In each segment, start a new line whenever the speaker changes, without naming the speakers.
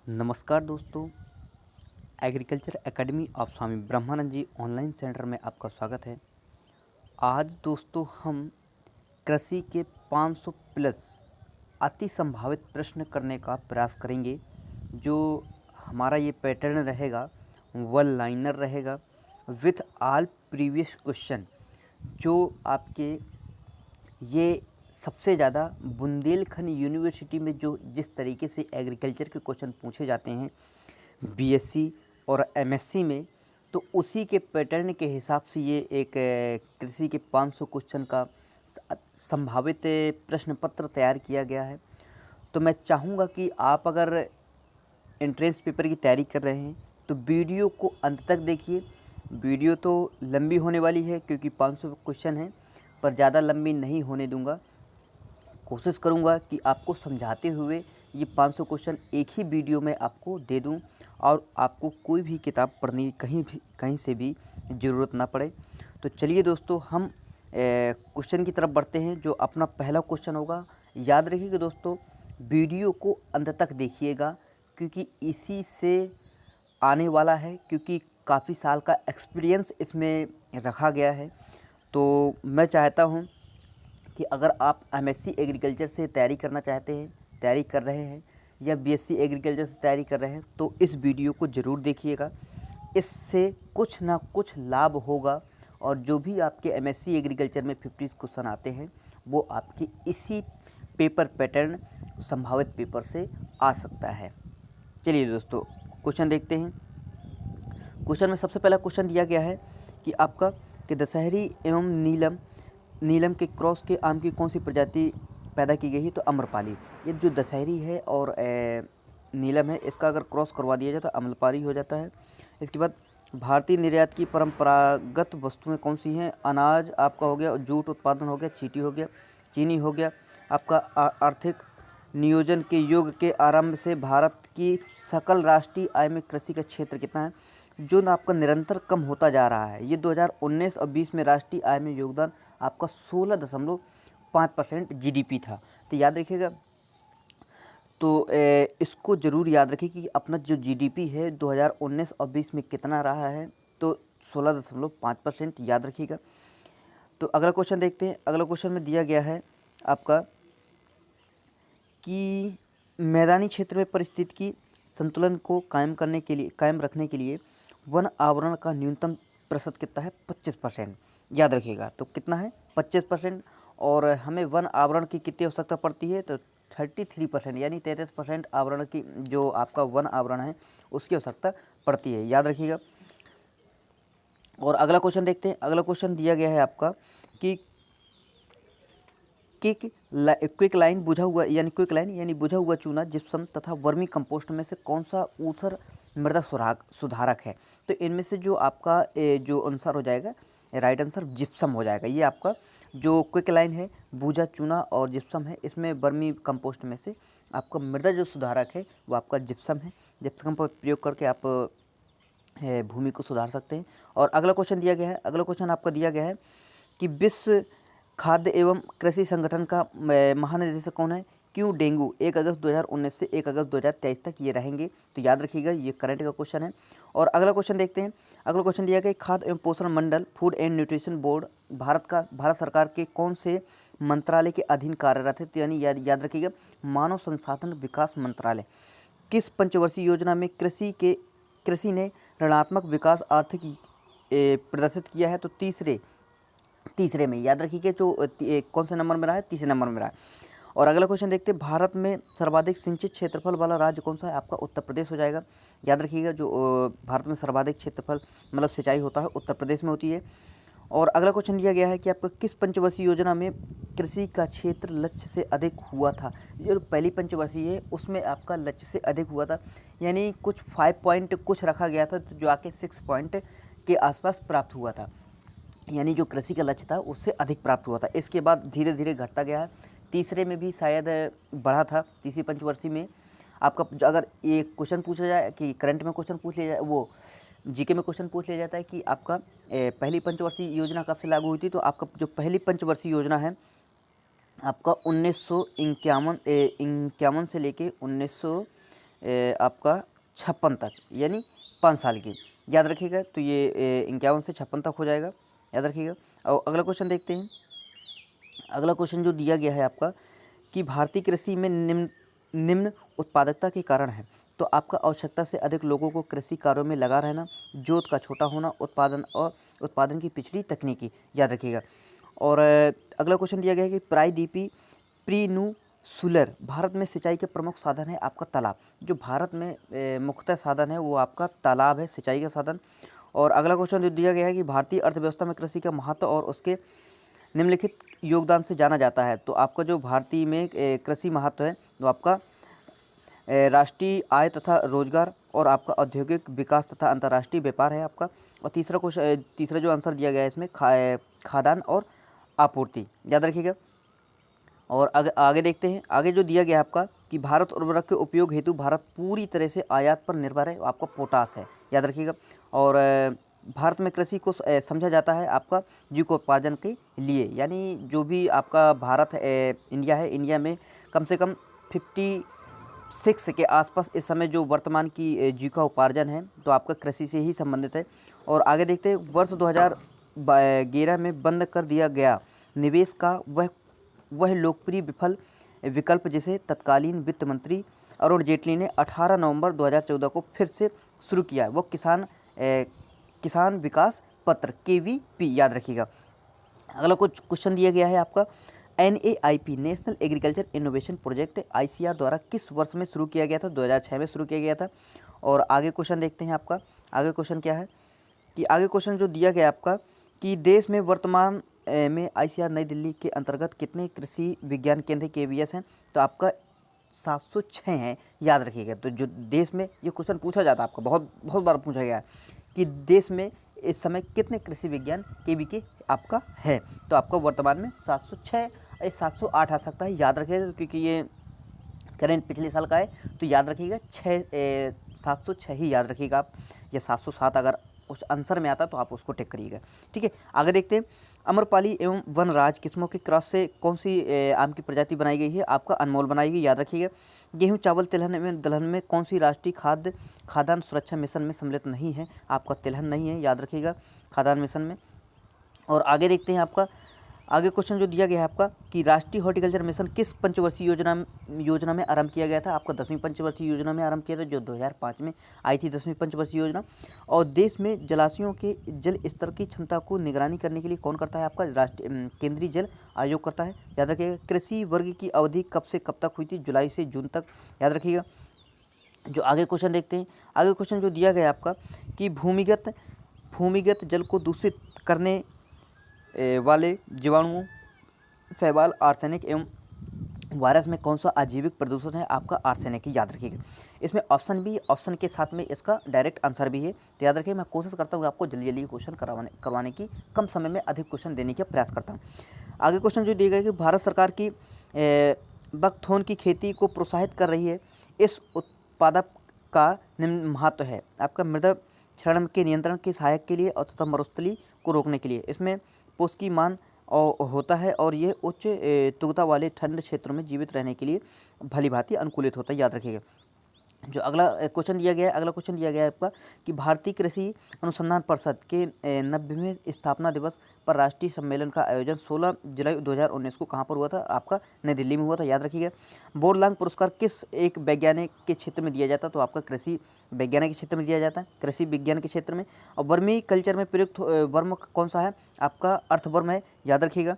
नमस्कार दोस्तों, agriculture academy of Swami Brahmanand ji online centre में आपका स्वागत है। आज दोस्तों हम कृषि के 500 प्लस अति संभावित प्रश्न करने का प्रयास करेंगे। जो हमारा ये पैटर्न रहेगा वन लाइनर रहेगा विथ ऑल प्रीवियस क्वेश्चन। जो आपके ये सबसे ज़्यादा बुंदेलखंड यूनिवर्सिटी में जो जिस तरीके से एग्रीकल्चर के क्वेश्चन पूछे जाते हैं बीएससी और एमएससी में, तो उसी के पैटर्न के हिसाब से ये एक कृषि के 500 क्वेश्चन का संभावित प्रश्न पत्र तैयार किया गया है। तो मैं चाहूँगा कि आप अगर एंट्रेंस पेपर की तैयारी कर रहे हैं तो वीडियो को अंत तक देखिए। वीडियो तो लंबी होने वाली है क्योंकि 500 क्वेश्चन हैं, पर ज़्यादा लंबी नहीं होने दूंगा। कोशिश करूंगा कि आपको समझाते हुए ये 500 क्वेश्चन एक ही वीडियो में आपको दे दूं और आपको कोई भी किताब पढ़ने कहीं से भी ज़रूरत ना पड़े। तो चलिए दोस्तों, हम क्वेश्चन की तरफ बढ़ते हैं। जो अपना पहला क्वेश्चन होगा, याद रखिएगा दोस्तों, वीडियो को अंत तक देखिएगा क्योंकि इसी से आने वाला है, क्योंकि काफ़ी साल का एक्सपीरियंस इसमें रखा गया है। तो मैं चाहता हूं कि अगर आप एमएससी एग्रीकल्चर से तैयारी करना चाहते हैं, तैयारी कर रहे हैं, या बीएससी एग्रीकल्चर से तैयारी कर रहे हैं, तो इस वीडियो को ज़रूर देखिएगा। इससे कुछ ना कुछ लाभ होगा और जो भी आपके एमएससी एग्रीकल्चर में 50 क्वेश्चन आते हैं वो आपके इसी पेपर पैटर्न संभावित पेपर से आ सकता है। चलिए दोस्तों, क्वेश्चन देखते हैं। क्वेश्चन में सबसे पहला क्वेश्चन दिया गया है कि आपका कि दशहरी एवं नीलम के क्रॉस के आम की कौन सी प्रजाति पैदा की गई है? तो अम्रपाली। ये जो दशहरी है और नीलम है, इसका अगर क्रॉस करवा दिया जाए तो अम्रपाली हो जाता है। इसके बाद भारतीय निर्यात की परंपरागत वस्तुएं कौन सी हैं? अनाज आपका हो गया, जूट उत्पादन हो गया, चीटी हो गया, चीनी हो गया। आपका आर्थिक नियोजन के युग के आरंभ से भारत की सकल राष्ट्रीय आय में कृषि का क्षेत्र कितना है? जो ना आपका निरंतर कम होता जा रहा है। ये 2019 और 20 में राष्ट्रीय आय में योगदान आपका 16.5% जीडीपी था। तो याद रखिएगा, तो इसको ज़रूर याद रखिए कि अपना जो जीडीपी है 2019 और 20 में कितना रहा है। तो 16.5% याद रखिएगा। तो अगला क्वेश्चन देखते हैं। अगला क्वेश्चन में दिया गया है आपका कि मैदानी क्षेत्र में पारिस्थितिकी संतुलन को कायम रखने के लिए वन आवरण का न्यूनतम प्रतिशत कितना है? 25%। याद रखिएगा, तो कितना है? 25%। और हमें वन आवरण की कितनी आवश्यकता पड़ती है? तो 33%, यानी 33% आवरण की, जो आपका वन आवरण है उसकी आवश्यकता पड़ती है। याद रखिएगा। और अगला क्वेश्चन देखते हैं। अगला क्वेश्चन दिया गया है आपका कि क्विक लाइन यानी बुझा हुआ चूना, जिप्सम तथा वर्मी कंपोस्ट में से कौन सा ऊसर मृदा सुधारक है? तो इनमें से जो आपका जो आंसर हो जाएगा, राइट आंसर जिप्सम हो जाएगा। ये आपका जो क्विक लाइन है, बुझा चूना और जिप्सम है, इसमें वर्मी कंपोस्ट में से आपका मृदा जो सुधारक है वो आपका जिप्सम है। जिप्सम का प्रयोग करके आप भूमि को सुधार सकते हैं। और अगला क्वेश्चन दिया गया है। अगला क्वेश्चन आपका दिया गया है कि विश्व खाद्य एवं कृषि संगठन का महानिदेशक कौन है? क्यों डेंगू 1 अगस्त 2019 से 1 अगस्त 2023 तक ये रहेंगे? तो याद रखिएगा, ये करंट का क्वेश्चन है। और अगला क्वेश्चन देखते हैं। अगला क्वेश्चन दिया गया, खाद्य एवं पोषण मंडल food and nutrition board Bharat सरकार के कौन से मंत्रालय के अधीन कार्यरत है? तो यानी याद रखिएगा, मानव संसाधन विकास मंत्रालय। किस पंचवर्षीय योजना में कृषि ने ऋणात्मक विकास आर्थिक प्रदर्शित किया है? तो तीसरे में। याद रखिए, जो कौन से नंबर में रहा है? तीसरे नंबर में रहा है। और अगला क्वेश्चन देखते हैं, भारत में सर्वाधिक सिंचित क्षेत्रफल वाला राज्य कौन सा है? आपका उत्तर प्रदेश हो जाएगा। याद रखिएगा, जो भारत में सर्वाधिक क्षेत्रफल मतलब सिंचाई होता है उत्तर प्रदेश में होती है। और अगला क्वेश्चन दिया गया है कि आपका किस पंचवर्षीय योजना में कृषि का क्षेत्र लक्ष्य से अधिक हुआ था? जो पहली पंचवर्षीय है उसमें आपका लक्ष्य से अधिक हुआ था, यानी कुछ 5 पॉइंट कुछ रखा गया था, जो आके 6 पॉइंट के आसपास प्राप्त हुआ था, यानी जो कृषि का लक्ष्य था उससे अधिक प्राप्त हुआ था। इसके बाद धीरे धीरे घटता गया है। तीसरे में भी शायद बढ़ा था, तीसरी पंचवर्षीय में। आपका अगर ये क्वेश्चन पूछा जाए कि करंट में क्वेश्चन पूछ लिया जाए, वो जीके में क्वेश्चन पूछ लिया जाता है कि आपका पहली पंचवर्षीय योजना कब से लागू हुई थी? तो आपका जो पहली पंचवर्षीय योजना है आपका 1951 से लेके 1900 आपका 56 तक, यानी 5 साल की, याद रखिएगा। तो ये 51 से 56 तक हो जाएगा, याद रखिएगा। और अगला क्वेश्चन देखते हैं। अगला क्वेश्चन जो दिया गया है आपका कि भारतीय कृषि में निम्न उत्पादकता के कारण है। तो आपका आवश्यकता से अधिक लोगों को कृषि कार्यों में लगा रहना, जोत का छोटा होना, उत्पादन की पिछड़ी तकनीकी, याद रखिएगा। और अगला क्वेश्चन दिया गया है कि प्रायद्वीपी प्रीनूसुलर भारत में सिंचाई के प्रमुख साधन है आपका तालाब। जो भारत में मुख्यतः साधन है वो आपका तालाब है, सिंचाई का साधन। और अगला क्वेश्चन जो दिया गया है कि भारतीय अर्थव्यवस्था में कृषि का महत्व और उसके निम्नलिखित योगदान से जाना जाता है। तो आपका जो भारतीय में कृषि महत्व है वो आपका राष्ट्रीय आय तथा रोजगार और आपका औद्योगिक विकास तथा अंतर्राष्ट्रीय व्यापार है आपका। और तीसरा जो आंसर दिया गया है इसमें खाद्यान्न और आपूर्ति, याद रखिएगा। और आगे देखते हैं। आगे जो दिया गया है आपका कि भारत उर्वरक के उपयोग हेतु भारत पूरी तरह से आयात पर निर्भर है, आपका पोटास है, याद रखिएगा। और भारत में कृषि को समझा जाता है आपका जीविकोपार्जन के लिए, यानी जो भी आपका भारत इंडिया है, इंडिया में कम से कम 56 के आसपास इस समय जो वर्तमान की जीविका उपार्जन है तो आपका कृषि से ही संबंधित है। और आगे देखते हैं। वर्ष 2011 में बंद कर दिया गया निवेश का वह लोकप्रिय विफल विकल्प जिसे तत्कालीन वित्त मंत्री अरुण जेटली ने 18 नवंबर 2014 को फिर से शुरू किया, वो किसान विकास पत्र KVP, याद रखिएगा। अगला कुछ क्वेश्चन दिया गया है आपका NAIP national agriculture innovation project ICR द्वारा किस वर्ष में शुरू किया गया था? 2006 में शुरू किया गया था। और आगे क्वेश्चन देखते हैं आपका। आगे क्वेश्चन क्या है कि आगे क्वेश्चन जो दिया गया आपका कि देश में वर्तमान में ICR नई दिल्ली के अंतर्गत कितने कृषि विज्ञान केंद्र KVS हैं? तो आपका 706 हैं, याद रखिएगा। तो जो देश में ये क्वेश्चन पूछा जाता है आपका, बहुत बार पूछा गया है कि देश में इस समय कितने कृषि विज्ञान KVK आपका है? तो आपका वर्तमान में 706 या 708 आ सकता है, याद रखिएगा, क्योंकि ये करेंट पिछले साल का है। तो याद रखिएगा 706 ही याद रखिएगा आप, या 707 अगर उस आंसर में आता तो आप उसको टिक करिएगा, ठीक है। आगे देखते हैं। अम्रपाली एवं वनराज किस्मों के क्रॉस से कौन सी आम की प्रजाति बनाई गई है? आपका अनमोल बनाई गई, याद रखिएगा। गेहूं चावल दलहन में कौन सी राष्ट्रीय खाद्यान्न सुरक्षा मिशन में सम्मिलित नहीं है? आपका तिलहन नहीं है, याद रखिएगा, खाद्यान्न मिशन में। और आगे देखते हैं आपका आगे क्वेश्चन जो दिया गया है आपका कि राष्ट्रीय हॉर्टिकल्चर मिशन किस पंचवर्षीय योजना में आरंभ किया गया था? आपका 10वीं पंचवर्षीय योजना में आरंभ किया था, जो 2005 में आई थी 10वीं पंचवर्षीय योजना। और देश में जलाशयों के जल स्तर की क्षमता को निगरानी करने के लिए कौन करता है? आपका केंद्रीय जल आयोग करता है, याद रखिएगा। कृषि वर्ग की अवधि कब से कब तक हुई थी? जुलाई से जून तक, याद रखिएगा। जो आगे क्वेश्चन देखते हैं। आगे क्वेश्चन जो दिया गया है आपका कि भूमिगत जल को दूषित करने वाले जीवाणुओं, शैवाल, आर्सेनिक एवं वायरस में कौन सा अजीविक प्रदूषण है? आपका आर्सेनिक, याद रखिएगा। इसमें ऑप्शन भी, ऑप्शन के साथ में इसका डायरेक्ट आंसर भी है, तो याद रखिए। मैं कोशिश करता हूँ आपको जल्दी जल्दी क्वेश्चन करवाने की, कम समय में अधिक क्वेश्चन देने का प्रयास करता हूँ। आगे क्वेश्चन जो दिए गए कि भारत सरकार की बकथोन की खेती को प्रोत्साहित कर रही है, इस उत्पादक का निम्न महत्व है? आपका मृदा क्षरण के नियंत्रण के सहायक के लिए और तथा मरुस्थली को रोकने के लिए। इसमें पोषकी मान होता है और ये उच्च तुगता वाले ठंड क्षेत्रों में जीवित रहने के लिए भली भांति अनुकूलित होता है, याद रखिएगा। जो अगला क्वेश्चन दिया गया है, अगला क्वेश्चन दिया गया है आपका कि भारतीय कृषि अनुसंधान परिषद के 90वें स्थापना दिवस पर राष्ट्रीय सम्मेलन का आयोजन 16 जुलाई 2019 को कहाँ पर हुआ था? आपका नई दिल्ली में हुआ था, याद रखिएगा। बोरलांग पुरस्कार किस एक वैज्ञानिक के क्षेत्र में दिया जाता है? तो आपका कृषि वैज्ञानिक के क्षेत्र में दिया जाता है, कृषि विज्ञान के क्षेत्र में। और वर्मी कल्चर में प्रयुक्त वर्म कौन सा है? आपका अर्थवर्म है, याद रखिएगा।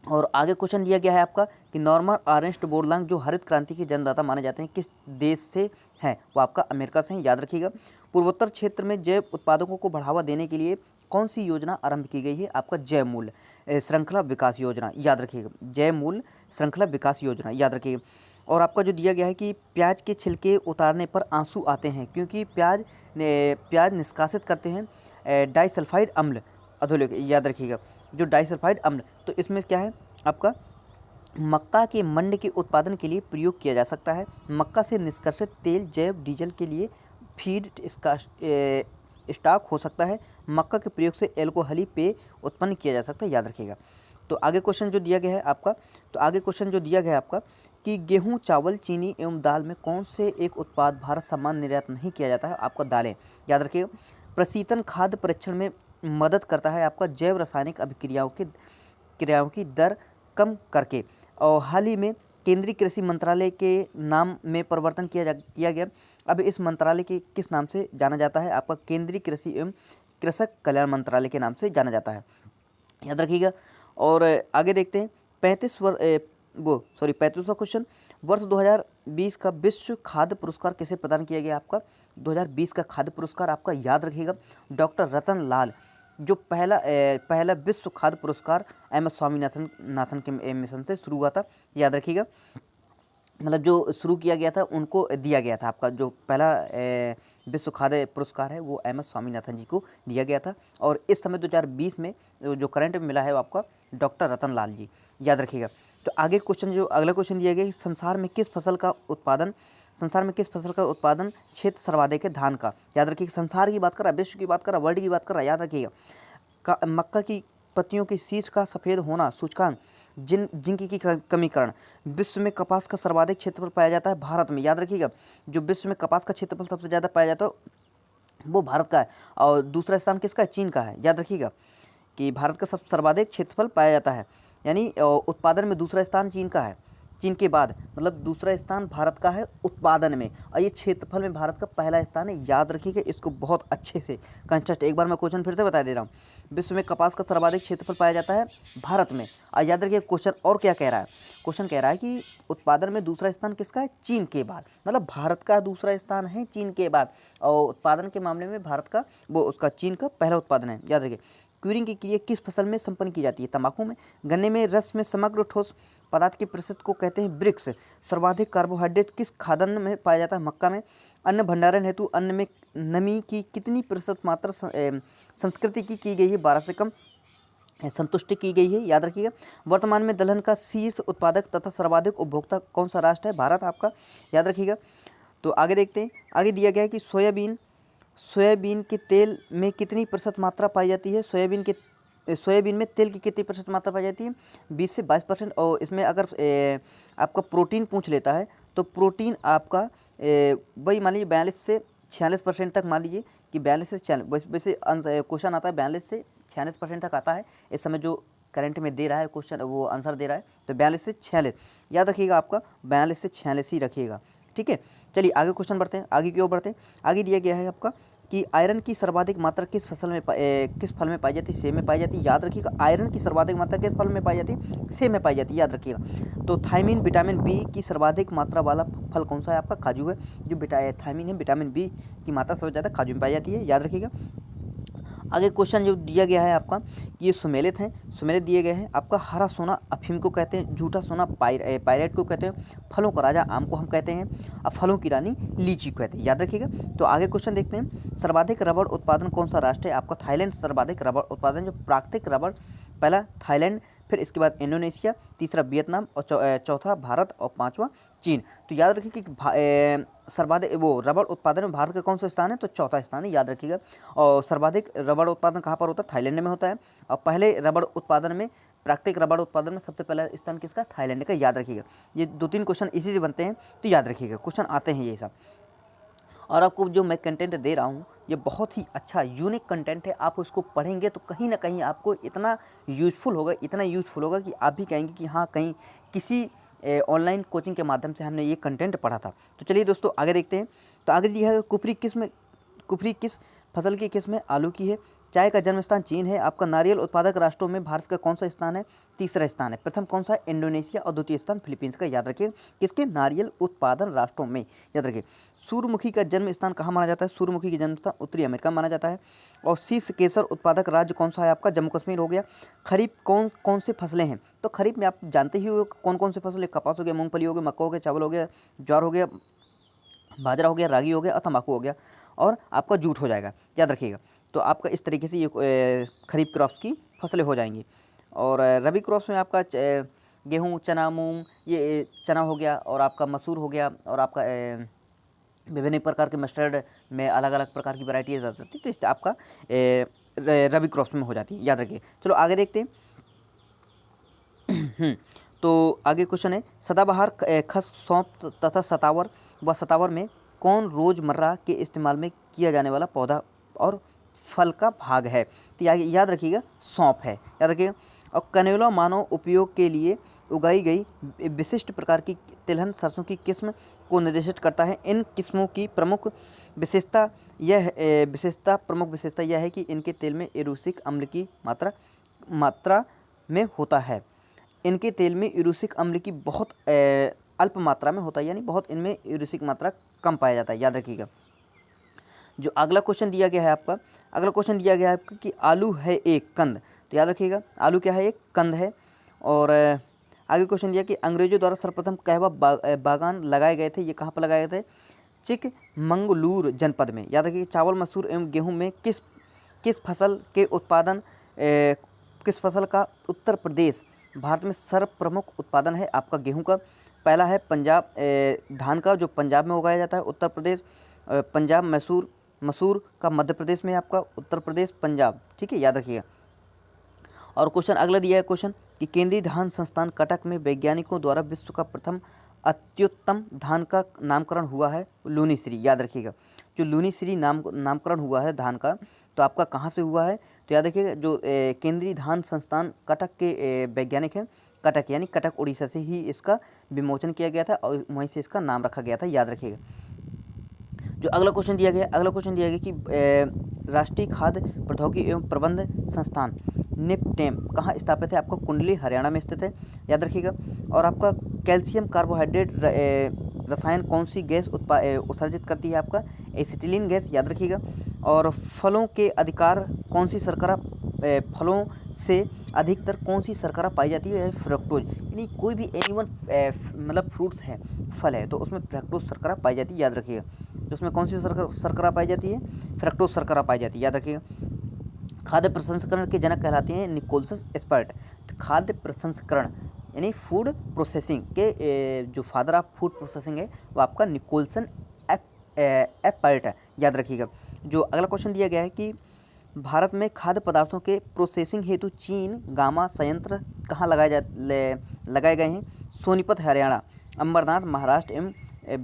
और आगे क्वेश्चन दिया गया है आपका कि नॉर्मन अर्नेस्ट बोरलांग जो हरित क्रांति के जन्मदाता माने जाते हैं किस देश से हैं? वो आपका अमेरिका से हैं, याद रखिएगा। पूर्वोत्तर क्षेत्र में जैव उत्पादकों को बढ़ावा देने के लिए कौन सी योजना आरंभ की गई है? आपका जैव मूल्य श्रृंखला विकास योजना, याद रखिएगा। जैव मूल्य श्रृंखला विकास योजना, याद रखिएगा। और आपका जो दिया गया है कि प्याज के छिलके उतारने पर आंसू आते हैं क्योंकि प्याज निष्कासित करते हैं डाइसल्फाइड अम्ल अधोलेख, याद रखिएगा। जो डाइसल्फाइड अम्ल, तो इसमें क्या है? आपका मक्का के मंड के उत्पादन के लिए प्रयोग किया जा सकता है। मक्का से निष्कर्षित तेल जैव डीजल के लिए फीड स्टॉक हो सकता है। मक्का के प्रयोग से एल्कोहली पेय उत्पन्न किया जा सकता है, याद रखिएगा। तो आगे क्वेश्चन जो दिया गया है आपका कि गेहूं, चावल, चीनी एवं दाल में कौन से एक उत्पाद भारत सम्मान निर्यात नहीं किया जाता है? आपका दालें। याद रखिएगा। प्रशीतन खाद्य परीक्षण में मदद करता है आपका जैव रासायनिक अभिक्रियाओं की क्रियाओं की दर कम करके। और हाल ही में केंद्रीय कृषि मंत्रालय के नाम में परिवर्तन किया गया। अब इस मंत्रालय के किस नाम से जाना जाता है? आपका केंद्रीय कृषि एवं कृषक कल्याण मंत्रालय के नाम से जाना जाता है। याद रखिएगा। और आगे देखते हैं 35वां क्वेश्चन। वर्ष 2020 का विश्व खाद्य पुरस्कार किसे प्रदान किया गया? आपका 2020 का खाद्य पुरस्कार आपका याद रखिएगा डॉक्टर रतन लाल, जो पहला विश्व खाद्य पुरस्कार एम एस स्वामीनाथन के मिशन से शुरू हुआ था। याद रखिएगा, मतलब जो शुरू किया गया था उनको दिया गया था। आपका जो पहला विश्व खाद्य पुरस्कार है वो एम एस स्वामीनाथन जी को दिया गया था। और इस समय 2020 में जो करंट में मिला है वो आपका डॉक्टर रतन लाल जी। याद रखिएगा। तो आगे क्वेश्चन, जो अगला क्वेश्चन दिया गया है, संसार में किस फसल का उत्पादन क्षेत्र सर्वाधिक है? धान का। याद रखिएगा। संसार की बात कर रहा है, विश्व की बात कर रहा है, वर्ल्ड की बात कर रहा है। याद रखिएगा। मक्का की पत्तियों की शीर्ष का सफ़ेद होना सूचकांक जिंक की कमी कारण। विश्व में कपास का सर्वाधिक क्षेत्रफल पाया जाता है भारत में। याद रखिएगा, जो विश्व में कपास का क्षेत्रफल सबसे ज़्यादा पाया जाता है वो भारत का है। और दूसरा स्थान किसका है? चीन का है। याद रखिएगा कि भारत का सर्वाधिक क्षेत्रफल पाया जाता है, यानी उत्पादन में दूसरा स्थान चीन का है। चीन के बाद मतलब दूसरा स्थान भारत का है उत्पादन में, और ये क्षेत्रफल में भारत का पहला स्थान है। याद रखिएगा इसको बहुत अच्छे से कंसेप्ट। एक बार मैं क्वेश्चन फिर से बता दे रहा हूँ। विश्व में कपास का सर्वाधिक क्षेत्रफल पाया जाता है भारत में। और याद रखिए क्वेश्चन और क्या कह रहा है? क्वेश्चन कह रहा है कि उत्पादन में दूसरा स्थान किसका है? चीन के बाद। मतलब भारत का दूसरा स्थान है चीन के बाद, और उत्पादन के मामले में भारत का उसका चीन का पहला उत्पादन है। याद रखिए। क्यूरिंग की क्रिया किस फसल में संपन्न की जाती है? तंबाकू में। गन्ने में रस में समग्र ठोस पदार्थ के प्रतिशत को कहते हैं ब्रिक्स। सर्वाधिक कार्बोहाइड्रेट किस खाद्यान्न में पाया जाता है? मक्का में। अन्न भंडारण हेतु अन्न में नमी की कितनी प्रतिशत मात्रा संस्कृति की गई है? 12 से कम संतुष्टि की गई है। याद रखिएगा। वर्तमान में दलहन का शीर्ष उत्पादक तथा सर्वाधिक उपभोक्ता कौन सा राष्ट्र है? भारत आपका। याद रखिएगा। तो आगे देखते हैं। आगे दिया गया है कि सोयाबीन के तेल में कितनी प्रतिशत मात्रा पाई जाती है? सोयाबीन में तेल की कितनी प्रतिशत मात्रा पाई जाती है? 20 से 22%। और इसमें अगर आपका प्रोटीन पूछ लेता है तो प्रोटीन आपका वही मान लीजिए 42 से 46% तक, मान लीजिए कि 42 से 46, वैसे क्वेश्चन आता है 42 से 46% तक आता है इस समय जो करंट में दे रहा है क्वेश्चन, वो आंसर दे रहा है। तो 42 से 46 याद रखिएगा, आपका 42 से 46 ही रखिएगा। ठीक है, चलिए आगे क्वेश्चन बढ़ते हैं, आगे की ओर बढ़ते हैं। आगे दिया गया है आपका कि आयरन की सर्वाधिक मात्रा किस फल में पाई जाती है? सेब में पाई जाती है। याद रखिएगा। आयरन की सर्वाधिक मात्रा किस फल में पाई जाती है? सेब में पाई जाती है। याद रखिएगा। तो थायमीन विटामिन बी की सर्वाधिक मात्रा वाला फल कौन सा है? आपका काजू है। जो थायमीन है, विटामिन बी की मात्रा सबसे ज़्यादा काजू में पाई जाती है। याद रखिएगा। आगे क्वेश्चन जो दिया गया है आपका, ये सुमेलित हैं, सुमेलित दिए गए हैं। आपका हरा सोना अफीम को कहते हैं, झूठा सोना पायरेट को कहते हैं, फलों का राजा आम को हम कहते हैं, और फलों की रानी लीची को कहते हैं। याद रखिएगा। तो आगे क्वेश्चन देखते हैं। सर्वाधिक रबड़ उत्पादन कौन सा राष्ट्र है? आपका थाईलैंड सर्वाधिक रबड़ उत्पादन, जो प्राकृतिक रबड़, पहला थाईलैंड, फिर इसके बाद इंडोनेशिया, तीसरा वियतनाम, और चौथा भारत, और पाँचवा चीन। तो याद रखिए कि सर्वाधिक रबड़ उत्पादन में भारत का कौन सा स्थान है? तो चौथा स्थान है। याद रखिएगा। और सर्वाधिक रबड़ उत्पादन कहाँ पर होता है? थाईलैंड में होता है। और पहले रबड़ उत्पादन में, प्राकृतिक रबड़ उत्पादन में सबसे पहला स्थान किसका? थाईलैंड का। याद रखिएगा। ये 2-3 क्वेश्चन इसी से बनते हैं, तो याद रखिएगा क्वेश्चन आते हैं ये सब। और आपको जो मैं कंटेंट दे रहा हूँ ये बहुत ही अच्छा यूनिक कंटेंट है। आप उसको पढ़ेंगे तो कहीं ना कहीं आपको इतना यूज़फुल होगा कि आप भी कहेंगे कि हाँ, कहीं किसी ऑनलाइन कोचिंग के माध्यम से हमने ये कंटेंट पढ़ा था। तो चलिए दोस्तों आगे देखते हैं। तो आगे दिया है कुफरी किस फसल की किस्म है? आलू की है। चाय का जन्म स्थान चीन है। आपका नारियल उत्पादक राष्ट्रों में भारत का कौन सा स्थान है? तीसरा स्थान है। प्रथम कौन सा है? इंडोनेशिया, और द्वितीय स्थान फिलीपींस का। याद रखिए। किसके? नारियल उत्पादन राष्ट्रों में। याद रखिए। सूर्यमुखी का जन्म स्थान कहाँ माना जाता है? सूर्यमुखी का जन्म स्थान उत्तरी अमेरिका माना जाता है। और शीर्ष केसर उत्पादक राज्य कौन सा है? आपका जम्मू कश्मीर हो गया। खरीफ कौन कौन से फसलें हैं? तो खरीफ में आप जानते ही हो कौन कौन से फसलें, कपास हो गया, मूंगफली हो गया, मक्का हो गया, चावल हो गया, ज्वार हो गया, बाजरा हो गया, रागी हो गया, और तंबाकू हो गया, और आपका जूट हो जाएगा। याद रखिएगा। तो आपका इस तरीके से ये खरीफ क्रॉप्स की फसलें हो जाएंगी। और रबी क्रॉप्स में आपका गेहूँ, चना, मूंग, ये चना हो गया, और आपका मसूर हो गया, और आपका विभिन्न प्रकार के मस्टर्ड में अलग अलग प्रकार की वैरायटीज आ जाती है। तो इस आपका रबी क्रॉप्स में हो जाती है। याद रखिए। चलो आगे देखते हैं। तो आगे क्वेश्चन है, सदाबहार खस, सौंफ तथा सतावर में कौन रोज़मर्रा के इस्तेमाल में किया जाने वाला पौधा और फल का भाग है? तो याद रखिएगा सौंफ है, याद रखिएगा। और कनेला मानव उपयोग के लिए उगाई गई विशिष्ट प्रकार की तिलहन सरसों की किस्म को निर्देशित करता है। इन किस्मों की प्रमुख विशेषता यह है कि इनके तेल में एरुसिक अम्ल की मात्रा में होता है। इनके तेल में यूरिक अम्ल की बहुत अल्प मात्रा में होता है, यानी बहुत इनमें यूरिक मात्रा कम पाया जाता है, याद रखिएगा। जो अगला क्वेश्चन दिया गया है आपका कि आलू है एक कंद, तो याद रखिएगा आलू क्या है? एक कंद है। और आगे क्वेश्चन दिया कि अंग्रेजों द्वारा सर्वप्रथम कहवा बागान लगाए गए थे, ये कहाँ पर लगाए गए थे? चिकमंगलूर जनपद में, याद रखिए। चावल, मसूर एवं गेहूं में किस फसल का उत्तर प्रदेश भारत में सर्वप्रमुख उत्पादन है? आपका गेहूं का। पहला है पंजाब, धान का जो पंजाब में उगाया जाता है, उत्तर प्रदेश पंजाब। मसूर का मध्य प्रदेश में है आपका, उत्तर प्रदेश पंजाब, ठीक है, याद रखिएगा। और क्वेश्चन अगला दिया है क्वेश्चन कि केंद्रीय धान संस्थान कटक में वैज्ञानिकों द्वारा विश्व का प्रथम अत्युत्तम धान का नामकरण हुआ है लूनीश्री, याद रखिएगा। जो लूनीश्री नामकरण हुआ है धान का, तो आपका कहाँ से हुआ है? तो याद रखिएगा जो केंद्रीय धान संस्थान कटक के वैज्ञानिक हैं, कटक यानी कटक उड़ीसा से ही इसका विमोचन किया गया था और वहीं से इसका नाम रखा गया था, याद रखिएगा। जो अगला क्वेश्चन दिया गया कि राष्ट्रीय खाद्य प्रौद्योगिकी एवं प्रबंध संस्थान निपटेम कहाँ स्थापित है? आपका कुंडली हरियाणा में स्थित है, याद रखिएगा। और आपका कैल्शियम कार्बोहाइड्रेट रसायन कौन सी गैस उत्सर्जित करती है? आपका एसिटिलीन गैस, याद रखिएगा। और फलों के अधिकार कौन सी शर्करा फलों से अधिकतर कौन सी शर्करा पाई जाती है? फ्रक्टोज, यानी कोई भी एनीवन मतलब फ्रूट्स है, फल है, तो उसमें फ्रक्टोज शर्करा पाई जाती है, याद रखिएगा। तो उसमें कौन सी शर्करा पाई जाती है? फ्रक्टोज शर्करा पाई जाती है, याद रखिएगा। खाद्य प्रसंस्करण के जनक कहलाते हैं निकोलस एस्पर्ट। तो खाद्य प्रसंस्करण यानी फूड प्रोसेसिंग के जो फादर ऑफ फूड प्रोसेसिंग है वो आपका निकोलसन एस्पर्ट है, याद रखिएगा। जो अगला क्वेश्चन दिया गया है कि भारत में खाद्य पदार्थों के प्रोसेसिंग हेतु चीन गामा संयंत्र कहाँ लगाए गए हैं? सोनीपत हरियाणा, अंबरनाथ महाराष्ट्र एवं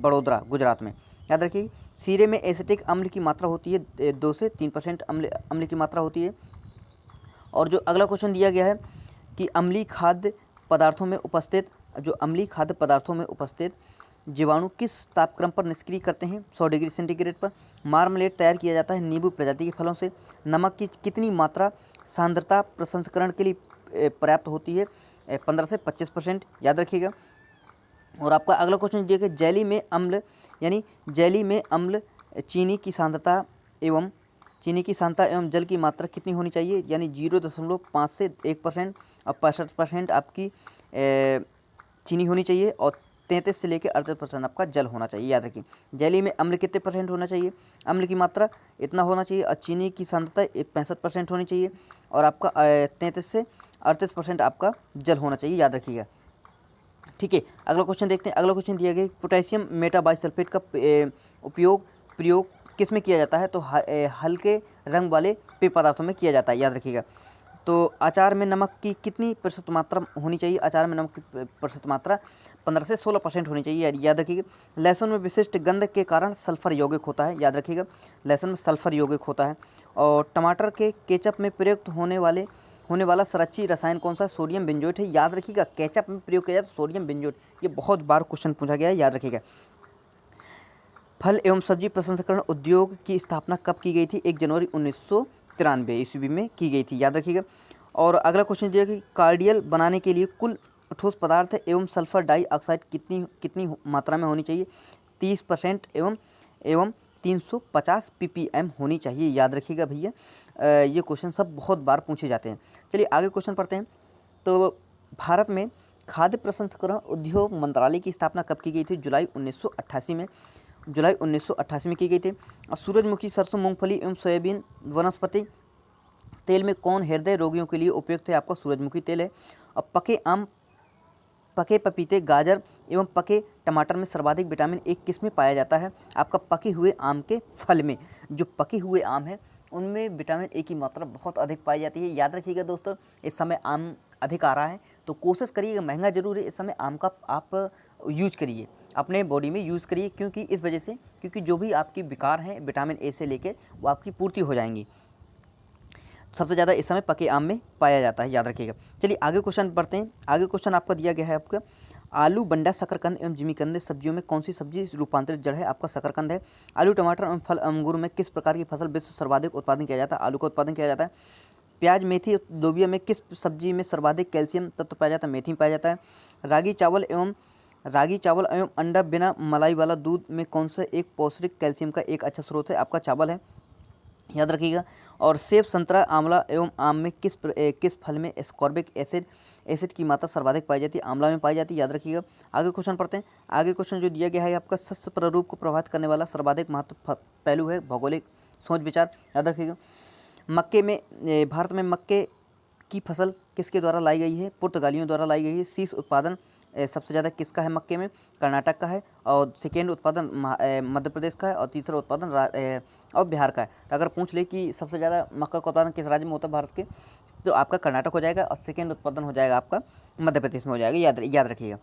बड़ोदरा गुजरात में, याद रखिए। सीरे में एसिटिक अम्ल की मात्रा होती है 2 से 3% अम्ल की मात्रा होती है। और जो अगला क्वेश्चन दिया गया है कि अम्लीय खाद्य पदार्थों में उपस्थित जीवाणु किस तापक्रम पर निष्क्रिय करते हैं? 100 डिग्री सेंटीग्रेड पर। मार्मलेट तैयार किया जाता है नींबू प्रजाति के फलों से। नमक की कितनी मात्रा सांद्रता प्रसंस्करण के लिए पर्याप्त होती है? 15 से 25%, याद रखिएगा। और आपका अगला क्वेश्चन दिया गया जेली में अम्ल चीनी की सांद्रता एवं जल की मात्रा कितनी होनी चाहिए? यानी 0.5 से 1% और 65% आपकी चीनी होनी चाहिए और 33 से लेकर 38% आपका जल होना चाहिए, याद रखिए। जेली में अम्ल कितने % होना चाहिए? अम्ल की मात्रा इतना होना चाहिए और चीनी की सांद्रता 65% होनी चाहिए और आपका 33 से 38% आपका जल होना चाहिए, याद रखिएगा, ठीक है। अगला क्वेश्चन देखते हैं। अगला क्वेश्चन दिया गया पोटेशियम मेटाबाइसल्फेट का प्रयोग किस में किया जाता है? तो हल्के रंग वाले पेय पदार्थों में किया जाता है, याद रखिएगा। तो अचार में नमक की कितनी प्रतिशत मात्रा होनी चाहिए? अचार में नमक की प्रतिशत मात्रा 15 से 16% होनी चाहिए, याद रखिएगा। लहसुन में विशिष्ट गंध के कारण सल्फर यौगिक होता है, याद रखिएगा, लहसुन में सल्फर यौगिक होता है। और टमाटर के केचप में प्रयुक्त होने वाला संरक्षी रसायन कौन सा? सोडियम बेंजोएट है, याद रखिएगा। केचप में प्रयोग किया जाता है सोडियम बेंजोएट, ये बहुत बार क्वेश्चन पूछा गया है, याद रखिएगा। फल एवं सब्जी प्रसंस्करण उद्योग की स्थापना कब की गई थी? 1 जनवरी 1993 ईस्वी में की गई थी, याद रखिएगा। और अगला क्वेश्चन दिया कि कार्डियल बनाने के लिए कुल ठोस पदार्थ एवं सल्फर डाइऑक्साइड कितनी मात्रा में होनी चाहिए? 30% एवं 350 ppm होनी चाहिए, याद रखिएगा भैया। ये क्वेश्चन सब बहुत बार पूछे जाते हैं। चलिए आगे क्वेश्चन पढ़ते हैं। तो भारत में खाद्य प्रसंस्करण उद्योग मंत्रालय की स्थापना कब की गई थी? जुलाई 1988 में की गई थी। और सूरजमुखी, सरसों, मूंगफली एवं सोयाबीन वनस्पति तेल में कौन हृदय रोगियों के लिए उपयुक्त है? आपका सूरजमुखी तेल है। और पके पपीते, गाजर एवं पके टमाटर में सर्वाधिक विटामिन ए किस में पाया जाता है? आपका पके हुए आम के फल में। जो पके हुए आम है उनमें विटामिन ए की मात्रा बहुत अधिक पाई जाती है, याद रखिएगा दोस्तों। इस समय आम अधिक आ रहा है तो तो कोशिश करिएगा, महंगा जरूर है इस समय आम का आप यूज करिए, अपने बॉडी में यूज़ करिए, क्योंकि इस वजह से, क्योंकि जो भी आपकी विकार हैं विटामिन ए से लेके वो आपकी पूर्ति हो जाएंगी। सबसे ज़्यादा इस समय पके आम में पाया जाता है, याद रखिएगा। चलिए आगे क्वेश्चन पढ़ते हैं। आगे क्वेश्चन आपका दिया गया है आपका, आलू, बंडा, शकरकंद एवं जिमीकंद सब्जियों में कौन सी सब्जी रूपांतरित जड़ है? आपका शकरकंद है। आलू, टमाटर एवं फल अंगूर में किस प्रकार की फसल विश्व सर्वाधिक उत्पादन किया जाता है? आलू का उत्पादन किया जाता है। प्याज, मेथी, लोबिया में किस सब्जी में सर्वाधिक कैल्शियम तत्व पाया जाता है? मेथी में पाया जाता है। रागी चावल एवं अंडा बिना मलाई वाला दूध में कौन सा एक पौष्टिक कैल्शियम का एक अच्छा स्रोत है? आपका चावल है, याद रखिएगा। और सेब, संतरा, आंवला एवं आम में किस फल में एस्कॉर्बिक एसिड की मात्रा सर्वाधिक पाई जाती है? आंवला में पाई जाती है, याद रखिएगा। आगे क्वेश्चन पढ़ते हैं। आगे क्वेश्चन जो दिया गया है आपका, शस्य प्रारूप को प्रभावित करने वाला सर्वाधिक महत्व पहलू है भौगोलिक सोच विचार, याद रखिएगा। मक्के में भारत में मक्के की फसल किसके द्वारा लाई गई है? पुर्तगालियों द्वारा लाई गई है। शीर्ष उत्पादन सबसे ज़्यादा किसका है मक्के में? कर्नाटक का है। और सेकेंड उत्पादन मध्य प्रदेश का है। और तीसरा उत्पादन और बिहार का है। तो अगर पूछ ले कि सबसे ज़्यादा मक्का का उत्पादन किस राज्य में होता है भारत के, तो आपका कर्नाटक हो जाएगा और सेकेंड उत्पादन हो जाएगा आपका मध्य प्रदेश में हो जाएगा, याद रखिएगा।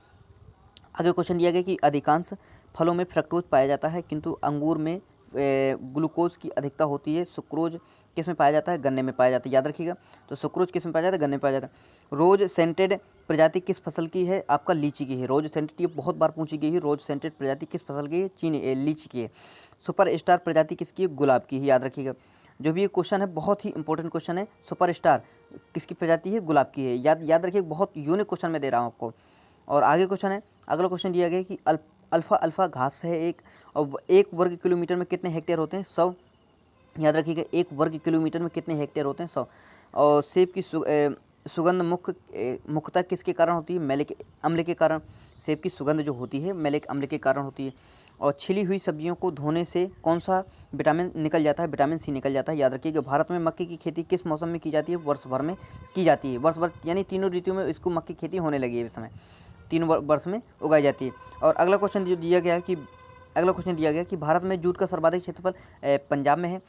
आगे क्वेश्चन दिया गया कि अधिकांश फलों में फ्रक्टोज पाया जाता है किंतु अंगूर में ग्लूकोज की अधिकता होती है। सुक्रोज किस में पाया जाता है? गन्ने में पाया जाता है, याद रखिएगा। तो सुक्रोज किस में पाया जाता है? गन्ने में पाया जाता है। रोज सेंटेड प्रजाति किस फसल की है? आपका लीची की है। रोज सेंटेड, ये बहुत बार पूछी गई है। रोज सेंटेड प्रजाति किस फसल की है? लीची की है। सुपर स्टार प्रजाति किसकी है? गुलाब की है, याद रखिएगा। जो भी ये क्वेश्चन है बहुत ही इंपॉर्टेंट क्वेश्चन है। सुपर स्टार किसकी प्रजाति है? गुलाब की है, याद रखिए। बहुत यूनिक क्वेश्चन मैं दे रहा हूँ आपको। और आगे क्वेश्चन है, अगला क्वेश्चन दिया गया कि अल्फा घास है एक, और 1 वर्ग किलोमीटर में कितने हेक्टेयर होते हैं? 100, याद रखिएगा। 1 वर्ग किलोमीटर में कितने हेक्टेयर होते हैं? 100। और सेब की सुगंध मुख्यतः किसके कारण होती है? मैलिक अम्ल के कारण। सेब की सुगंध जो होती है मैलिक अम्ल के कारण होती है। और छिली हुई सब्जियों को धोने से कौन सा विटामिन निकल जाता है? विटामिन सी निकल जाता है, याद रखिएगा। भारत में मक्के की खेती किस मौसम में की जाती है? वर्ष भर में की जाती है। वर्ष भर यानी तीनों ऋतुओं में इसको मक्के की खेती होने लगी है इस समय, 3 वर्ष में उगाई जाती है। और अगला क्वेश्चन जो दिया गया है कि भारत में जूट का सर्वाधिक क्षेत्रफल पंजाब में है,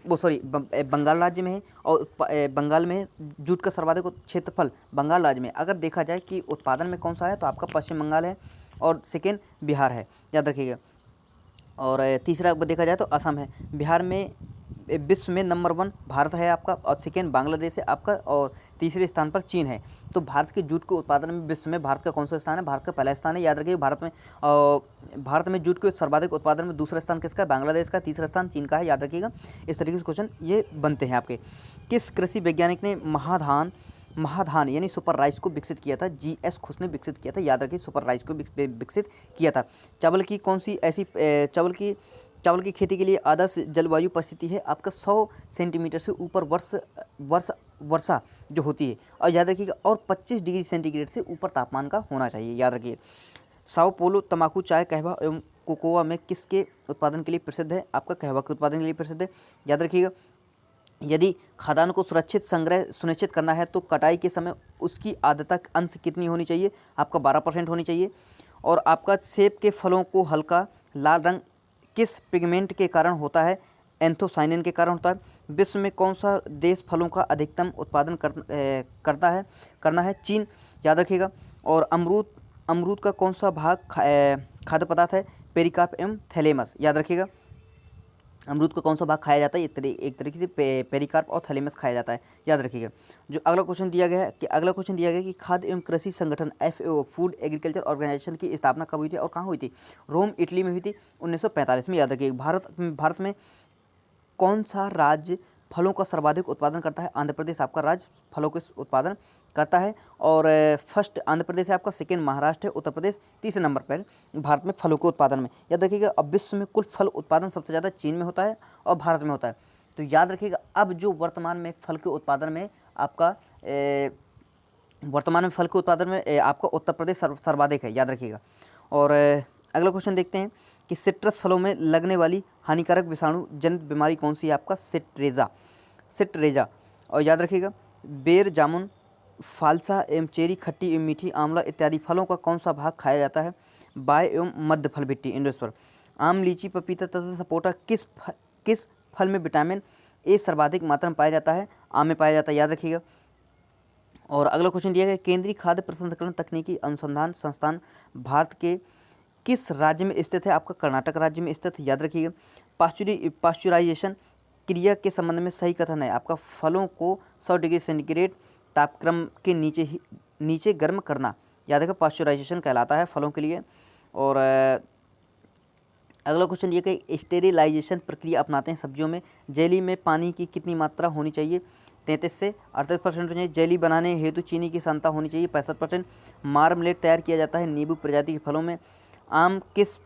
बंगाल राज्य में है। और बंगाल में जूट का सर्वाधिक क्षेत्रफल बंगाल राज्य में। अगर देखा जाए कि उत्पादन में कौन सा है, तो आपका पश्चिम बंगाल है और सेकेंड बिहार है, याद रखिएगा। और तीसरा देखा जाए तो असम है। बिहार में विश्व में नंबर 1 भारत है आपका, और सेकेंड बांग्लादेश है आपका, और तीसरे स्थान पर चीन है। तो भारत के जूट के उत्पादन में विश्व में भारत का कौन सा स्थान है? भारत का पहला स्थान है, याद रखिए। भारत में जूट के सर्वाधिक उत्पादन में दूसरा स्थान किसका है? बांग्लादेश का। तीसरा स्थान चीन का है, याद रखिएगा। इस तरीके से क्वेश्चन ये बनते हैं आपके। किस कृषि वैज्ञानिक ने महाधान यानी सुपर राइस को विकसित किया था? GS खुश ने विकसित किया था, याद रखिए। सुपर राइस को विकसित किया था। चावल की कौन सी ऐसी चावल की खेती के लिए आदर्श जलवायु परिस्थिति है? आपका 100 सेंटीमीटर से ऊपर वर्षा जो होती है, और याद रखिएगा। और 25 डिग्री सेंटीग्रेड से ऊपर तापमान का होना चाहिए, याद रखिए। साओ पोलो तंबाकू, चाय, कहवा एवं कोकोआ में किसके उत्पादन के लिए प्रसिद्ध है? आपका कहवा के उत्पादन के लिए प्रसिद्ध है, याद रखिएगा। यदि खाद्यान्न को सुरक्षित संग्रह सुनिश्चित करना है तो कटाई के समय उसकी आर्द्रता अंश कितनी होनी चाहिए? आपका 12% होनी चाहिए। और आपका सेब के फलों को हल्का लाल रंग किस पिगमेंट के कारण होता है? एंथोसाइनिन के कारण होता है। विश्व में कौन सा देश फलों का अधिकतम उत्पादन करना है? चीन, याद रखिएगा। और अमरूद का कौन सा भाग खाद्य पदार्थ है? पेरिकार्प एवं थैलेमस, याद रखिएगा। अमरूद का कौन सा भाग खाया जाता है? एक तरीके से पेरिकार्प और थैलेमस खाया जाता है, याद रखिएगा। जो अगला क्वेश्चन दिया गया है कि खाद्य एवं कृषि संगठन FAO फूड एग्रीकल्चर ऑर्गेनाइजेशन की स्थापना कब हुई थी और कहाँ हुई थी? रोम, इटली में हुई थी 1945 में, याद रखिएगा। भारत में कौन सा राज्य फलों का सर्वाधिक उत्पादन करता है? आंध्र प्रदेश आपका राज्य फलों के उत्पादन करता है। और फर्स्ट आंध्र प्रदेश है आपका, सेकेंड महाराष्ट्र है, उत्तर प्रदेश तीसरे नंबर पर भारत में फलों के उत्पादन में, याद रखिएगा। अब विश्व में कुल फल उत्पादन सबसे ज़्यादा चीन में होता है और भारत में होता है, तो याद रखिएगा। अब जो वर्तमान में फल के उत्पादन में आपका आपका उत्तर प्रदेश सर्वाधिक है, याद रखिएगा। और अगला क्वेश्चन देखते हैं कि सिट्रस फलों में लगने वाली हानिकारक विषाणु जनित बीमारी कौन सी है? आपका सिट्रेजा। और याद रखिएगा, बेर, जामुन, फालसा एवं चेरी, खट्टी एवं मीठी, आंवला इत्यादि फलों का कौन सा भाग खाया जाता है? बाय एवं मध्य फल भिट्टी, इंडोस्वर। आम, लीची, पपीता तथा सपोटा किस फल में विटामिन ए सर्वाधिक मात्रा में पाया जाता है? आम में पाया जाता है, याद रखिएगा। और अगला क्वेश्चन दिया गया, केंद्रीय खाद्य प्रसंस्करण तकनीकी अनुसंधान संस्थान भारत के किस राज्य में स्थित है? आपका कर्नाटक राज्य में स्थित है, याद रखिएगा। पाश्चुराइजेशन क्रिया के संबंध में सही कथन है आपका, फलों को 100 डिग्री सेंटीग्रेड तापक्रम के नीचे गर्म करना, याद रखिएगा, पाश्चुराइजेशन कहलाता है फलों के लिए। और अगला क्वेश्चन ये कि स्टेरिलाइजेशन प्रक्रिया अपनाते हैं सब्जियों में, जेली में पानी की कितनी मात्रा होनी चाहिए? 33 से 38% होनी चाहिए। जेली बनाने हेतु चीनी की सांद्रता होनी चाहिए 65%। मार्मलेट तैयार किया जाता है नींबू प्रजाति के फलों में। आम किस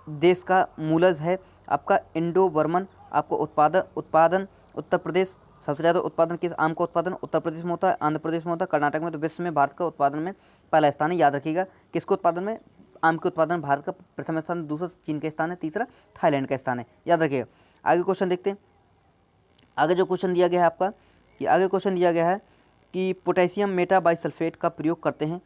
देश का मूलज है? आपका इंडो बर्मन। आपको उत्पादन उत्तर प्रदेश, सबसे ज़्यादा उत्पादन किस आम का उत्पादन उत्तर प्रदेश में होता है, आंध्र प्रदेश में होता है, कर्नाटक में। तो विश्व में भारत का उत्पादन में पहला स्थान है, याद रखिएगा। किसके उत्पादन में? आम के उत्पादन में भारत का प्रथम स्थान, दूसरा चीन का स्थान है, तीसरा थाईलैंड का स्थान है, याद रखिएगा। आगे क्वेश्चन देखते हैं। आगे जो क्वेश्चन दिया गया है आपका कि आगे क्वेश्चन दिया गया है कि पोटेशियम मेटाबाइसल्फेट का प्रयोग करते हैं।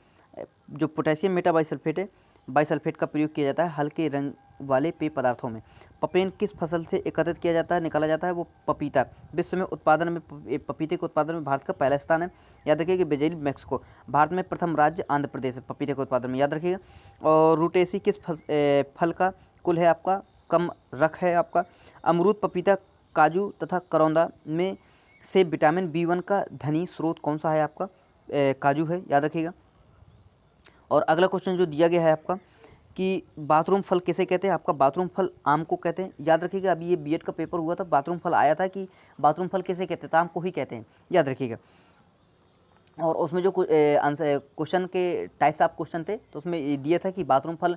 जो पोटेशियम मेटाबाइसल्फेट है, बाइसल्फेट का प्रयोग किया जाता है हल्के रंग वाले पेय पदार्थों में। पपेन किस फसल से एकत्रित किया जाता है, निकाला जाता है? वो पपीता। विश्व में उत्पादन में पपीते के उत्पादन में भारत का पहला स्थान है, याद रखिए कि ब्राजील, मैक्सिको। भारत में प्रथम राज्य आंध्र प्रदेश है पपीते के उत्पादन में, याद रखिएगा। और रूटेसी किस फल का कुल है? आपका कम रख है आपका। अमरूद, पपीता, काजू तथा करौंदा में से विटामिन B1 का धनी स्रोत कौन सा है? आपका काजू है, याद रखिएगा। और अगला क्वेश्चन जो दिया गया है आपका कि बाथरूम फल किसे कहते हैं? आपका बाथरूम फल आम को कहते हैं, याद रखिएगा। अभी ये बीएड का पेपर हुआ था, बाथरूम फल आया था कि बाथरूम फल किसे कहते हैं? तो आम को ही कहते हैं, याद रखिएगा। और उसमें जो आंसर क्वेश्चन के टाइप्स ऑफ क्वेश्चन थे, तो उसमें ये दिया था कि बाथरूम फल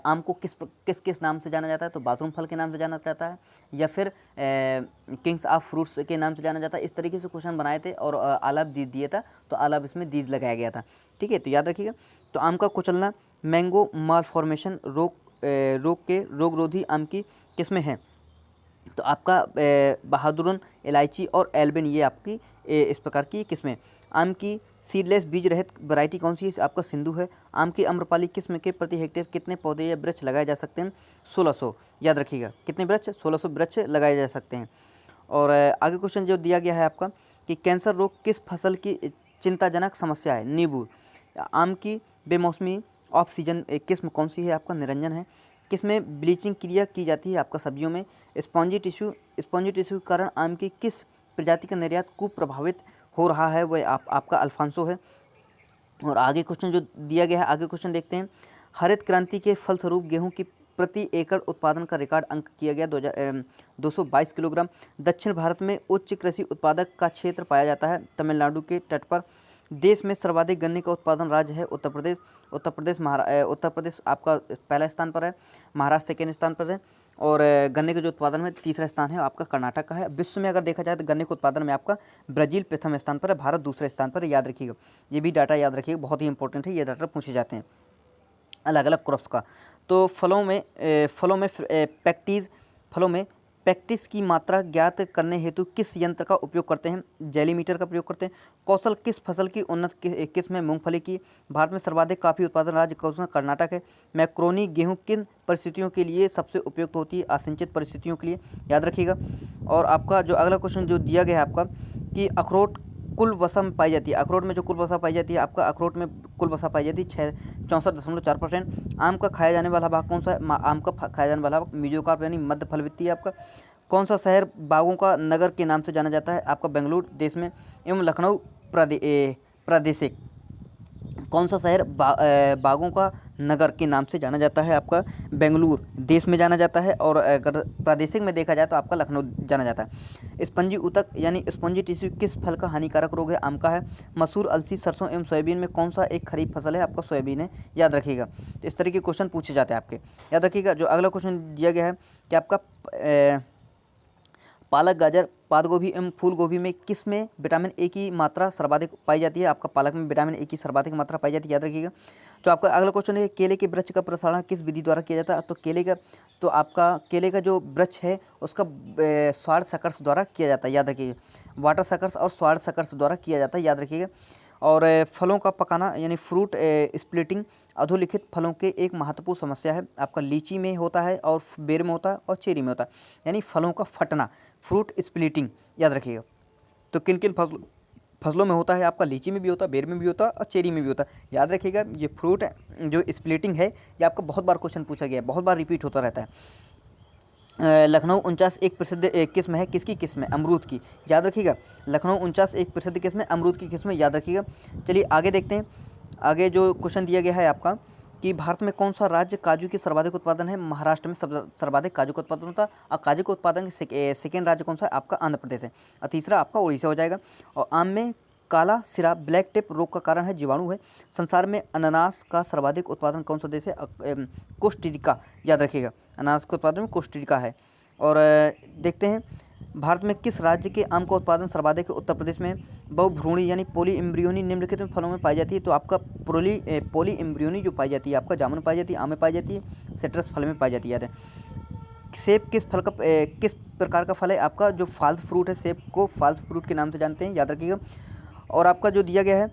आम को किस किस नाम से जाना जाता है? तो बाथरूम फल के नाम से जाना जाता है, या फिर किंग्स ऑफ फ्रूट्स के नाम से जाना जाता है। इस तरीके से क्वेश्चन बनाए थे और आलाप दिया था, तो आलाप इसमें दीज लगाया गया था, ठीक है, तो याद रखिएगा। तो आम का कुचलना, मैंगो मालफॉर्मेशन रोगरोधी आम की किस्में हैं? तो आपका बहादुरन, इलायची और एल्बिन, ये आपकी इस प्रकार की किस्में। आम की सीडलेस बीज रहित वैरायटी कौन सी है? आपका सिंधु है। आम की आम्रपाली किस्म के प्रति हेक्टेयर कितने पौधे या वृक्ष लगाए जा सकते हैं? 1600, याद रखिएगा। कितने वृक्ष? 1600 वृक्ष लगाए जा सकते हैं। और आगे क्वेश्चन जो दिया गया है आपका कि कैंसर रोग किस फसल की चिंताजनक समस्या है? नींबू। आम की बेमौसमी ऑफ सीजन किस्म कौन सी है? आपका निरंजन है। किसमें ब्लीचिंग क्रिया की जाती है? आपका सब्जियों में। स्पॉन्जी टिश्यू के कारण आम की किस प्रजाति का निर्यात कुप्रभावित हो रहा है? वह आपका अल्फांसो है। और आगे क्वेश्चन जो दिया गया है, आगे क्वेश्चन देखते हैं। हरित क्रांति के फलस्वरूप गेहूं की प्रति एकड़ उत्पादन का रिकॉर्ड अंक किया गया 222 किलोग्राम। दक्षिण भारत में उच्च कृषि उत्पादक का क्षेत्र पाया जाता है तमिलनाडु के तट पर। देश में सर्वाधिक गन्ने का उत्पादन राज्य है उत्तर प्रदेश। उत्तर प्रदेश आपका पहला स्थान पर है, महाराष्ट्र सेकेंड स्थान पर है। और गन्ने के जो उत्पादन में तीसरा स्थान है आपका कर्नाटक का है। विश्व में अगर देखा जाए तो गन्ने के उत्पादन में आपका ब्राजील प्रथम स्थान पर है, भारत दूसरे स्थान पर है, याद रखिएगा। ये भी डाटा याद रखिएगा, बहुत ही इंपॉर्टेंट है, ये डाटा पूछे जाते हैं अलग अलग क्रॉप्स का। तो फलों में पैक्टिस की मात्रा ज्ञात करने हेतु किस यंत्र का उपयोग करते हैं? जेलीमीटर का प्रयोग करते हैं। कौशल किस फसल की उन्नत किस्म है? मूंगफली की। भारत में सर्वाधिक कॉफी उत्पादन राज्य कौन सा? कर्नाटक है। मैक्रोनी गेहूं किन परिस्थितियों के लिए सबसे उपयुक्त होती है? असिंचित परिस्थितियों के लिए, याद रखिएगा। और आपका जो अगला क्वेश्चन जो दिया गया है आपका कि अखरोट कुल वसा में पाई जाती है। अखरोट में जो कुल वसा पाई जाती है, आपका अखरोट में कुल वसा पाई जाती है 64.4%। आम का खाया जाने वाला भाग कौन सा है? आम का खाया जाने वाला भाग मेसोकार्प यानी मध्य फल वित्ती है आपका। कौन सा शहर बागों का नगर के नाम से जाना जाता है? आपका बेंगलुरु देश में। एवं लखनऊ प्रादेशिक। कौन सा शहर बागों का नगर के नाम से जाना जाता है? आपका बेंगलुरु देश में जाना जाता है। और अगर प्रादेशिक में देखा जाए तो आपका लखनऊ जाना जाता है। स्पंजी ऊतक यानी स्पंजी टिश्यू किस फल का हानिकारक रोग है? आम का है। मसूर, अलसी, सरसों एवं सोयाबीन में कौन सा एक खरीफ फसल है? आपका सोयाबीन है, याद रखिएगा। तो इस तरह के क्वेश्चन पूछे जाते हैं आपके, याद रखिएगा। जो अगला क्वेश्चन दिया गया है कि आपका पालक, गाजर, पात गोभी एवं फूल गोभी में किस में विटामिन ए की मात्रा सर्वाधिक पाई जाती है? आपका पालक में विटामिन ए की सर्वाधिक मात्रा पाई जाती है, याद रखिएगा। तो आपका अगला क्वेश्चन है केले के वृक्ष का प्रसारण किस विधि द्वारा किया जाता है? तो आपका केले का जो वृक्ष है उसका स्वाड़ सकर्ष द्वारा किया जाता है, याद रखिएगा। वाटर सकर्ष और स्वाड़ सकर्ष द्वारा किया जाता है, याद रखिएगा। और फलों का पकाना यानी फ्रूट स्प्लिटिंग अधोलिखित फलों के एक महत्वपूर्ण समस्या है। आपका लीची में होता है और बेर में होता है और चेरी में होता है, यानी फलों का फटना, फ्रूट स्प्लिटिंग, याद रखिएगा। तो किन किन फसलों में होता है, आपका लीची में भी होता है, बेर में भी होता है और चेरी में भी होता है। याद रखिएगा ये फ्रूट जो स्प्लिटिंग है ये आपका बहुत बार क्वेश्चन पूछा गया है, बहुत बार रिपीट होता रहता है। लखनऊ 49 एक प्रसिद्ध किस्म है, किसकी किस्म है? अमरूद की। याद रखिएगा लखनऊ 49 एक प्रसिद्ध किस्म है, अमरूद की किस्म है, याद रखिएगा। चलिए आगे देखते हैं। आगे जो क्वेश्चन दिया गया है आपका कि भारत में कौन सा राज्य काजू की सर्वाधिक उत्पादन है? महाराष्ट्र में सर्वाधिक काजू का उत्पादन होता है। और काजू के उत्पादन के सेकेंड राज्य कौन सा है? आपका आंध्र प्रदेश है। और तीसरा आपका उड़ीसा हो जाएगा। और आम में काला सिरा ब्लैक टिप रोग का कारण है जीवाणु है। संसार में अनानास का सर्वाधिक उत्पादन कौन सा देश है? कोस्टारिका। याद रखिएगा अनानास के उत्पादन में कोस्टारिका है। और देखते हैं भारत में किस राज्य के आम का उत्पादन सर्वाधिक है? उत्तर प्रदेश में। बहुभ्रूणी यानी पोली एम्ब्रियोनी निम्नलिखित फलों में पाई जाती है, तो आपका पोली एम्ब्रियोनी जो पाई जाती है आपका जामुन में पाई जाती है, आम में पाई जाती है, सिट्रस फल में पाई जाती है। याद है सेब किस फल का किस प्रकार का फल है? आपका जो फाल्स फ्रूट है, सेब को फाल्स फ्रूट के नाम से जानते हैं, याद रखिएगा। और आपका जो दिया गया है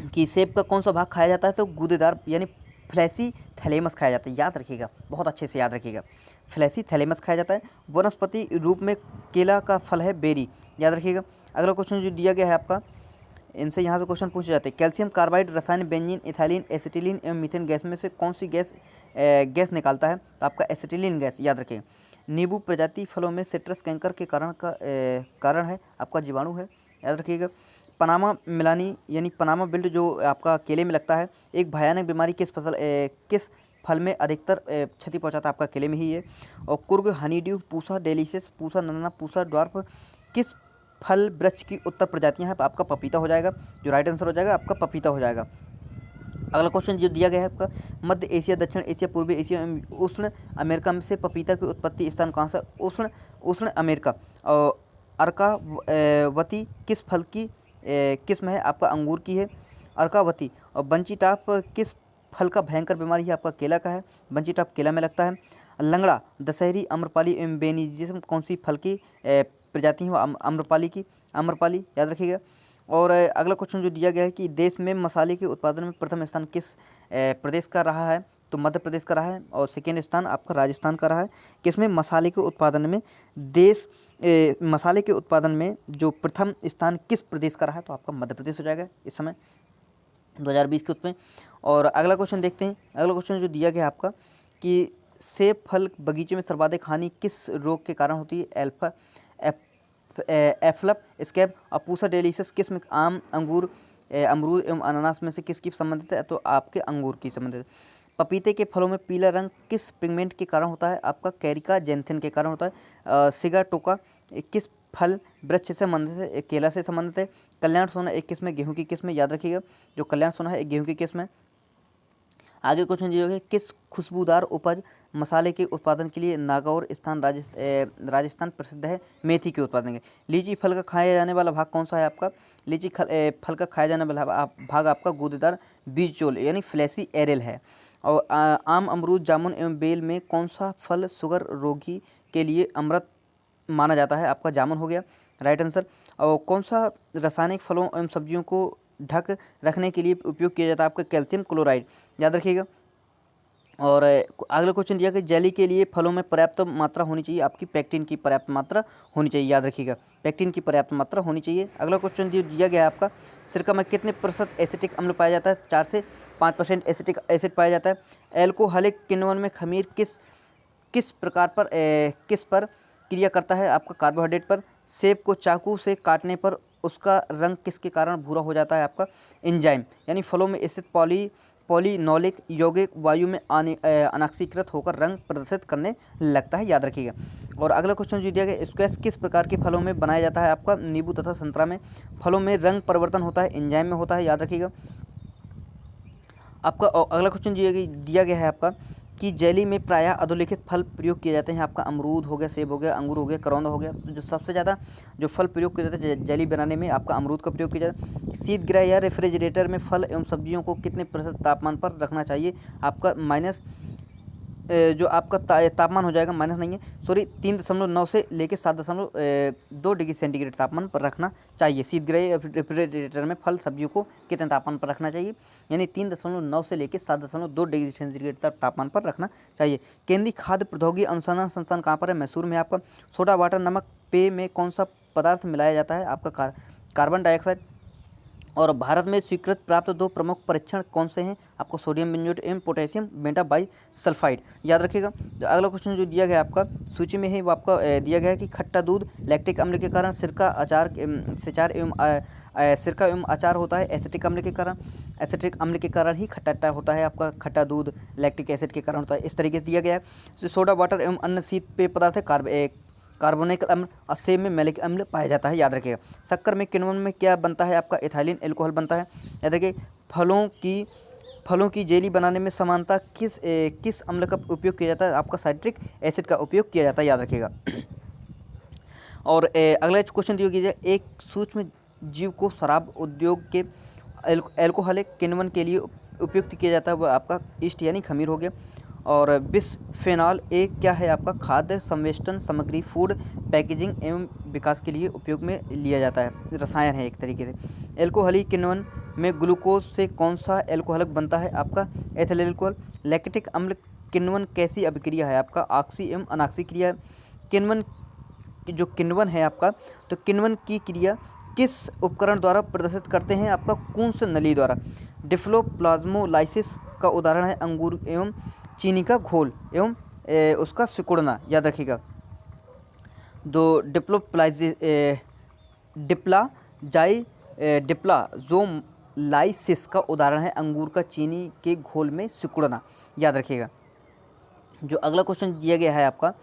कि सेब का कौन सा भाग खाया जाता है? तो गूदेदार यानी फ्लैसी थैलेमस खाया जाता है, याद रखिएगा बहुत अच्छे से याद रखिएगा। फ्लैसी थैलेमस खाया जाता है। वनस्पति रूप में केला का फल है बेरी, याद रखिएगा। अगला क्वेश्चन जो दिया गया है आपका, इनसे यहाँ से क्वेश्चन पूछे जाते हैं। कैल्शियम कार्बाइड रसायन बेंजीन इथाइलिन एसिटिलीन एवं मीथेन गैस में से कौन सी गैस निकालता है? तो आपका एसिटिलीन गैस, याद रखिएगा। नींबू प्रजाति फलों में सिट्रस कैंकर के कारण है, आपका जीवाणु है, याद रखिएगा। पनामा मिलानी यानी पनामा बिल्ड जो आपका केले में लगता है, एक भयानक बीमारी किस फल में अधिकतर क्षति पहुंचाता है? आपका केले में ही है। और कुर्ग हनीड्यू पूसा डेलिशियस पूसा नन्ना पूसा ड्वार्फ किस फल वृक्ष की उत्तर प्रजातियां हैं? आपका पपीता हो जाएगा, जो राइट आंसर हो जाएगा आपका पपीता हो जाएगा। अगला क्वेश्चन जो दिया गया है आपका, मध्य एशिया दक्षिण एशिया पूर्वी एशिया एवं उष्ण अमेरिका में से पपीता की उत्पत्ति स्थान कहाँ से? उष्ण अमेरिका। और अर्कावती किस फल की किस्म है? आपका अंगूर की है, अर्कावती। और बंची टाप किस फल का भयंकर बीमारी है? आपका केला का है, बंची टाप केला में लगता है। लंगड़ा दशहरी आम्रपाली एवं बेनिजिसम कौन सी फल की प्रजाति है? आम्रपाली की, आम्रपाली, याद रखिएगा। और अगला क्वेश्चन जो दिया गया है कि देश में मसाले के उत्पादन में प्रथम स्थान किस प्रदेश का रहा है? तो मध्य प्रदेश का रहा है। और सेकेंड स्थान आपका राजस्थान का रहा है। किसमें? मसाले के उत्पादन में मसाले के उत्पादन में जो प्रथम स्थान किस प्रदेश का रहा है? तो आपका मध्य प्रदेश हो जाएगा इस समय 2020 के उसमें। और अगला क्वेश्चन देखते हैं। अगला क्वेश्चन जो दिया गया है आपका कि सेब फल बगीचे में सर्वाधिक हानि किस रोग के कारण होती है? एफ्लप स्कैब और पूसा डेलिशियस किस्म आम अंगूर अमरूद एवं अनानास में से किसकी संबंधित है? तो आपके अंगूर की संबंधित है। पपीते के फलों में पीला रंग किस पिगमेंट के कारण होता है? आपका कैरिका जेंथिन के कारण होता है। सिगाटोका किस फल वृक्ष से संबंधित है? केला से संबंधित है। कल्याण सोना एक किस्म है, गेहूं की किस्म है, याद रखिएगा जो कल्याण सोना है एक गेहूं की किस्म है। आगे क्वेश्चन ये होगा किस खुशबूदार उपज मसाले के उत्पादन के लिए नागौर स्थान राजस्थान प्रसिद्ध है? मेथी के उत्पादन के। लीची फल का खाया जाने वाला भाग कौन सा है? आपका लीची फल का खाया जाने वाला भाग आपका गूदेदार बीज चोल यानी फ्लैसी एरेल है। और आम अमरूद जामुन एवं बेल में कौन सा फल शुगर रोगी के लिए अमृत माना जाता है? आपका जामुन हो गया राइट आंसर। और कौन सा रासायनिक फलों एवं सब्जियों को ढक रखने के लिए उपयोग किया जाता है? आपका कैल्शियम क्लोराइड, याद रखिएगा। और अगला क्वेश्चन दिया कि जेली के लिए फलों में पर्याप्त मात्रा होनी चाहिए, आपकी पेक्टिन की पर्याप्त मात्रा होनी चाहिए, याद रखिएगा पेक्टिन की पर्याप्त मात्रा होनी चाहिए। अगला क्वेश्चन दिया गया है आपका सिरका में कितने प्रतिशत एसिटिक अम्ल पाया जाता है? 4 से 5% एसिटिक एसिड पाया जाता है। एल्कोहलिक किण्वन में खमीर किस पर क्रिया करता है? आपका कार्बोहाइड्रेट पर। सेब को चाकू से काटने पर उसका रंग किसके कारण भूरा हो जाता है? आपका एंजाइम यानी फलों में एसिड पॉलीनोलिक यौगिक वायु में अनाक्सीकृत होकर रंग प्रदर्शित करने लगता है, याद रखिएगा। और अगला क्वेश्चन जो दिया गया स्क्वैश किस प्रकार के फलों में बनाया जाता है? आपका नींबू तथा संतरा में। फलों में रंग परिवर्तन होता है एंजाइम में होता है, याद रखिएगा। आपका अगला क्वेश्चन दिया गया है आपका कि जेली में प्रायः अधोलिखित फल प्रयोग किए जाते हैं। आपका अमरूद हो गया, सेब हो गया, अंगूर हो गया, करौंदा हो गया। तो जो सबसे ज़्यादा जो फल प्रयोग किए जाते हैं जेली बनाने में आपका अमरूद का प्रयोग किया जाता है। शीतगृह या रेफ्रिजरेटर में फल एवं सब्जियों को कितने प्रतिशत तापमान पर रखना चाहिए? आपका जो आपका तापमान हो जाएगा माइनस नहीं है सॉरी 3.9 से लेकर 7.2 डिग्री सेंटीग्रेड तापमान पर रखना चाहिए। शीतगृह या रेफ्रिजरेटर में फल सब्जियों को कितने तापमान पर रखना चाहिए? यानी 3.9 से लेकर 7.2 डिग्री सेंटीग्रेड तक तापमान पर रखना चाहिए। केंद्रीय खाद्य प्रौद्योगिकी अनुसंधान संस्थान कहाँ पर है? मैसूर में। आपका सोडा वाटर नमक पेय में कौन सा पदार्थ मिलाया जाता है? आपका कार्बन डाइऑक्साइड। और भारत में स्वीकृत प्राप्त 2 प्रमुख परीक्षण कौन से हैं? आपको सोडियम बेंजोएट एवं पोटेशियम बेंटा बाई सल्फाइड। याद रखिएगा। जो अगला क्वेश्चन जो दिया गया आपका सूची में है वो आपका दिया गया है कि खट्टा दूध लैक्टिक अम्ल के कारण सिरका अचार सिचार एवं सिरका एवं अचार होता है एसिटिक अम्ल के कारण। एसिटिक अम्ल के कारण ही खट्टा होता है आपका खट्टा दूध लैक्टिक एसिड के कारण होता है। इस तरीके से दिया गया है। सोडा वाटर एवं अन्य शीत पेय पदार्थ है कार्बोनिक अम्ल और सेब में मैलिक अम्ल पाया जाता है। याद रखिएगा। शक्कर में किण्वन में क्या बनता है? आपका इथाइलिन एल्कोहल बनता है। याद रखिए। फलों की जेली बनाने में समानता किस अम्ल का उपयोग किया जाता है? आपका साइट्रिक एसिड का उपयोग किया जाता है। याद रखिएगा। और अगला क्वेश्चन दिया गया एक सूक्ष्म जीव को शराब उद्योग के एल्कोहलिक किण्वन के लिए उपयुक्त किया जाता है वह आपका ईस्ट यानी खमीर हो गया। और बिस्फेनॉल ए क्या है? आपका खाद्य संवेष्टन सामग्री फूड पैकेजिंग एवं विकास के लिए उपयोग में लिया जाता है। रसायन है एक तरीके से। एल्कोहलिक किण्वन में ग्लूकोज से कौन सा एल्कोहलिक बनता है? आपका एथिल एल्कोहल। लैक्टिक अम्ल किण्वन कैसी अभिक्रिया है? आपका ऑक्सी एवं अनाक्सी क्रिया है। किण्वन जो किण्वन है आपका तो किण्वन की क्रिया किस उपकरण द्वारा प्रदर्शित करते हैं? आपका कून्स नली द्वारा। डिफ्लोप्लाज्मोलाइसिस का उदाहरण है अंगूर एवं चीनी का घोल एवं उसका सिकुड़ना। याद रखिएगा। दो डिप्लाजोलाइसिस का उदाहरण है अंगूर का चीनी के घोल में सिकुड़ना। याद रखिएगा। जो अगला क्वेश्चन दिया गया है आपका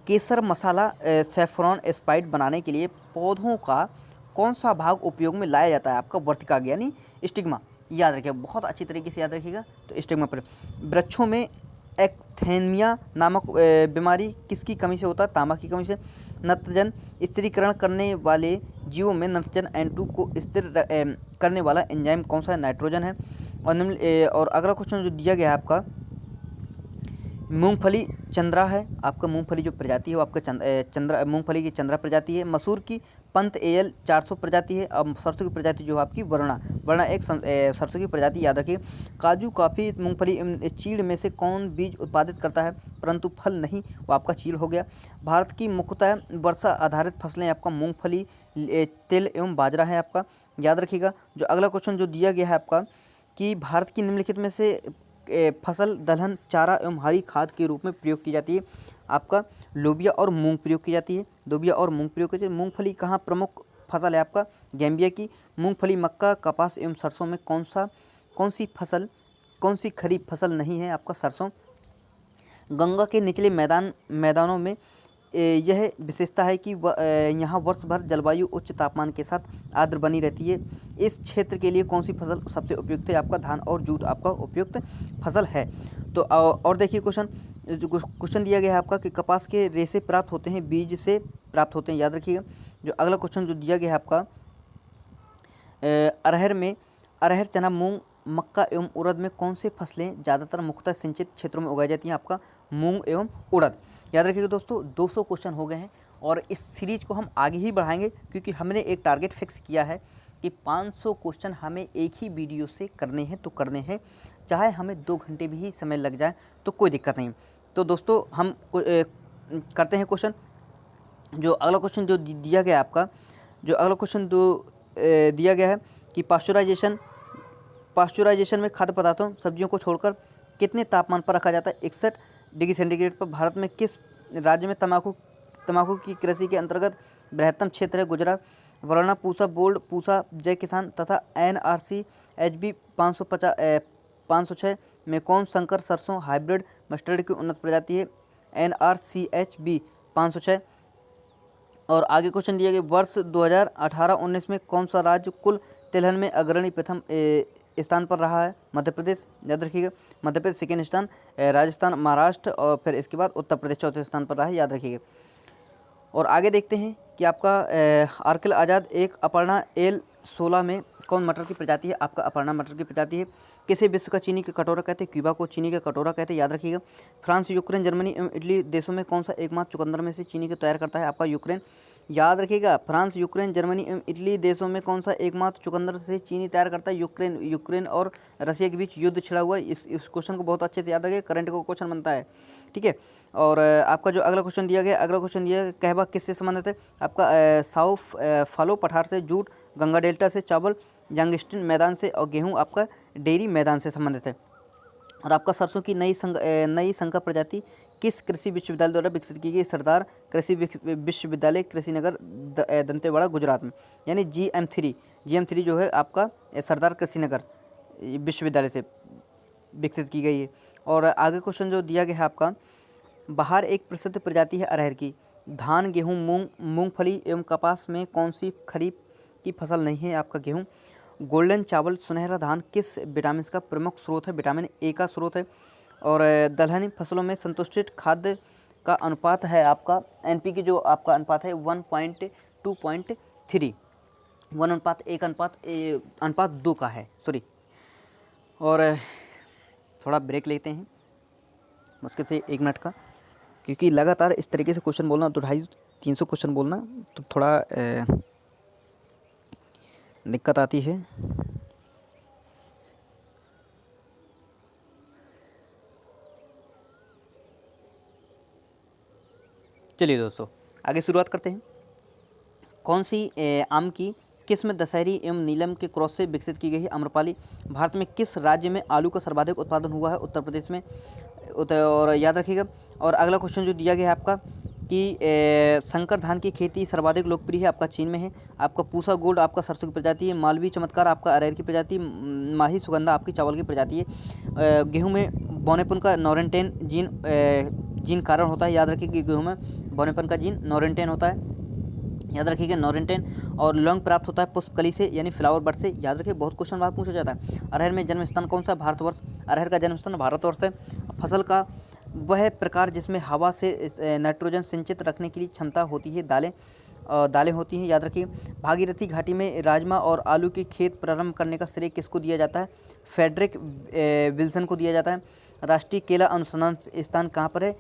केसर मसाला सैफरॉन स्पाइस बनाने के लिए पौधों का कौन सा भाग उपयोग में लाया जाता है? आपका वर्तिकाग्र यानी स्टिग्मा। याद रखिएगा। बहुत अच्छी तरीके से याद रखिएगा। तो स्टिग्मा पर वृक्षों में एक्थेनिया नामक बीमारी किसकी कमी से होता है? तांबा की कमी से। नत्रजन स्थिरीकरण करने वाले जीवों में नत्रजन N2 को स्थिर करने वाला एंजाइम कौन सा है? नाइट्रोजन है। और अगला क्वेश्चन जो दिया गया है आपका मूंगफली चंद्रा है। आपका मूंगफली जो प्रजाति है वो आपका मूंगफली की चंद्रा प्रजाति है। मसूर की पंत AL 400 प्रजाति है। अब सरसों की प्रजाति जो आपकी वरना एक सरसों की प्रजाति। याद रखिए। काजू कॉफ़ी मूंगफली चीड़ में से कौन बीज उत्पादित करता है परंतु फल नहीं? वो आपका चीड़ हो गया। भारत की मुख्यतः वर्षा आधारित फसलें आपका मूँगफली तिल एवं बाजरा है आपका। याद रखिएगा। जो अगला क्वेश्चन जो दिया गया है आपका कि भारत की निम्नलिखित में से फसल दलहन चारा एवं हरी खाद के रूप में प्रयोग की जाती है। आपका लोबिया और मूंग प्रयोग की जाती है। लोबिया और मूंग प्रयोग की जाती है। मूंगफली कहाँ प्रमुख फसल है? आपका गैम्बिया की। मूंगफली मक्का कपास एवं सरसों में कौन सी खरीफ फसल नहीं है? आपका सरसों। गंगा के निचले मैदानों में यह विशेषता है कि यहाँ वर्ष भर जलवायु उच्च तापमान के साथ आर्द्र बनी रहती है। इस क्षेत्र के लिए कौन सी फसल सबसे उपयुक्त है? आपका धान और जूट आपका उपयुक्त फसल है। तो और देखिए क्वेश्चन दिया गया है आपका कि कपास के रेशे प्राप्त होते हैं बीज से प्राप्त होते हैं। याद रखिएगा। जो अगला क्वेश्चन जो दिया गया है आपका अरहर चना मूंग मक्का एवं उड़द में कौन सी फसलें ज़्यादातर मुख्यतः सिंचित क्षेत्रों में उगाई जाती हैं? आपका मूंग एवं उड़द। याद रखिएगा दोस्तों 200 क्वेश्चन हो गए हैं और इस सीरीज को हम आगे ही बढ़ाएंगे क्योंकि हमने एक टारगेट फिक्स किया है कि 500 क्वेश्चन हमें एक ही वीडियो से करने हैं तो करने हैं, चाहे हमें 2 घंटे भी ही समय लग जाए तो कोई दिक्कत नहीं। तो दोस्तों हम करते हैं क्वेश्चन। जो अगला क्वेश्चन जो दिया गया आपका जो अगला क्वेश्चन दिया गया है कि पाश्चुराइजेशन में खाद्य पदार्थों सब्जियों को छोड़कर कितने तापमान पर रखा जाता है? 61 डिग्री सेंटीग्रेड पर। भारत में किस राज्य में तंबाकू की कृषि के अंतर्गत बृहत्तम क्षेत्र है? गुजरात। वरना पूसा बोल्ड पूसा जय किसान तथा NRC HB 506 में कौन संकर सरसों हाइब्रिड मस्टर्ड की उन्नत प्रजाति है? NRC HB 506। और आगे क्वेश्चन दिया गया वर्ष 2018-19 में कौन सा राज्य कुल तिलहन में अग्रणी प्रथम स्थान पर रहा है? मध्य प्रदेश। याद रखिएगा। मध्य प्रदेश सेकेंड स्थान, राजस्थान महाराष्ट्र और फिर इसके बाद उत्तर प्रदेश चौथे स्थान पर रहा है। याद रखिएगा। और आगे देखते हैं कि आपका आर्किल आज़ाद एक अपर्णा L16 में कौन मटर की प्रजाति है? आपका अपर्णा मटर की प्रजाति है। किसे विश्व का चीनी का कटोरा कहते हैं? क्यूबा को चीनी का कटोरा कहते हैं। याद रखिएगा। फ्रांस यूक्रेन जर्मनी एवं इटली देशों में कौन सा एकमात्र चुकंदर में से चीनी को तैयार करता है? आपका यूक्रेन। याद रखिएगा, फ्रांस, यूक्रेन, जर्मनी एवं इटली देशों में कौन सा एकमात्र चुकंदर से चीनी तैयार करता है? यूक्रेन और रसिया के बीच युद्ध छिड़ा हुआ है। इस क्वेश्चन को बहुत अच्छे से याद रखिए, करंट का क्वेश्चन बनता है, ठीक है। और आपका जो अगला क्वेश्चन दिया गया, कहवा किससे संबंधित है? आपका साउथ फलो पठार से, जूट गंगा डेल्टा से, चावल यांगस्टिन मैदान से और गेहूँ आपका डेयरी मैदान से संबंधित है। और आपका सरसों की नई संकर प्रजाति किस कृषि विश्वविद्यालय द्वारा विकसित की गई? सरदार कृषि विश्वविद्यालय कृषिनगर दंतेवाड़ा गुजरात में, यानी GM3 जो है आपका सरदार कृषिनगर विश्वविद्यालय से विकसित की गई है। और आगे क्वेश्चन जो दिया गया है आपका, बहार एक प्रसिद्ध प्रजाति है अरहर की। धान, गेहूँ, मूंगफली एवं कपास में कौन सी खरीफ की फसल नहीं है? आपका गेहूँ। गोल्डन चावल, सुनहरा धान किस विटामिन का प्रमुख स्रोत है? विटामिन ए का स्रोत है। और दलहनी फसलों में संतुष्टित खाद्य का अनुपात है आपका NPK जो आपका अनुपात है 1:2.3, 1:1:2 का है, सॉरी। और थोड़ा ब्रेक लेते हैं मुश्किल से 1 मिनट का, क्योंकि लगातार इस तरीके से क्वेश्चन बोलना तो 250-300 क्वेश्चन बोलना तो थोड़ा दिक्कत आती है। चलिए दोस्तों, आगे शुरुआत करते हैं। कौन सी आम की किस्म दशहरी एवं नीलम के क्रॉस से विकसित की गई है? आम्रपाली। भारत में किस राज्य में आलू का सर्वाधिक उत्पादन हुआ है? उत्तर प्रदेश में। और याद रखिएगा। और अगला क्वेश्चन जो दिया गया है आपका कि संकर धान की खेती सर्वाधिक लोकप्रिय है, आपका चीन में है। आपका पूसा गोल्ड आपका सरसों की प्रजाति है। मालवी चमत्कार आपका अरहर की प्रजाति, माही सुगंधा आपकी चावल की प्रजाति है। गेहूँ में बोनेपन का नॉरेंटेन जीन कारण होता है। याद रखिए कि गेहूँ में बोनेपन का जीन नॉरेंटेन होता है, याद रखिएगा नॉरेंटेन। और लौंग प्राप्त होता है पुष्पकली से, यानी फ्लावर बड से। याद रखिए, बहुत क्वेश्चन बार पूछा जाता है। अरहर में जन्म स्थान कौन सा? भारतवर्ष। अरहर का जन्म स्थान भारतवर्ष है। फसल का वह प्रकार जिसमें हवा से नाइट्रोजन संचित रखने की क्षमता होती है, दालें होती हैं। याद रखिए। भागीरथी घाटी में राजमा और आलू की खेत प्रारंभ करने का श्रेय किसको दिया जाता है? फ्रेडरिक विल्सन को दिया जाता है। राष्ट्रीय केला अनुसंधान स्थान कहाँ पर है?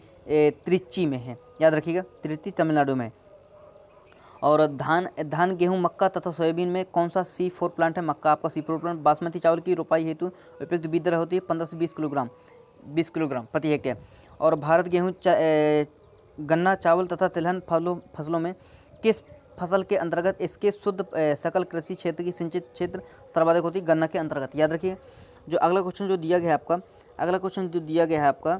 त्रिची में है। याद रखिएगा, त्रिची तमिलनाडु में। और धान, गेहूं, मक्का तथा सोयाबीन में कौन सा C4 प्लांट है? मक्का आपका C4 प्लांट। बासमती चावल की रोपाई हेतु उपयुक्त बीज दर होती है 15 से 20 किलोग्राम प्रति हेक्टेयर। और भारत गेहूं, गन्ना, चावल तथा तिलहन फसलों में किस फसल के अंतर्गत इसके शुद्ध सकल कृषि क्षेत्र की सिंचित क्षेत्र सर्वाधिक होती है? गन्ना के अंतर्गत। याद रखिए। जो अगला क्वेश्चन जो दिया गया है आपका,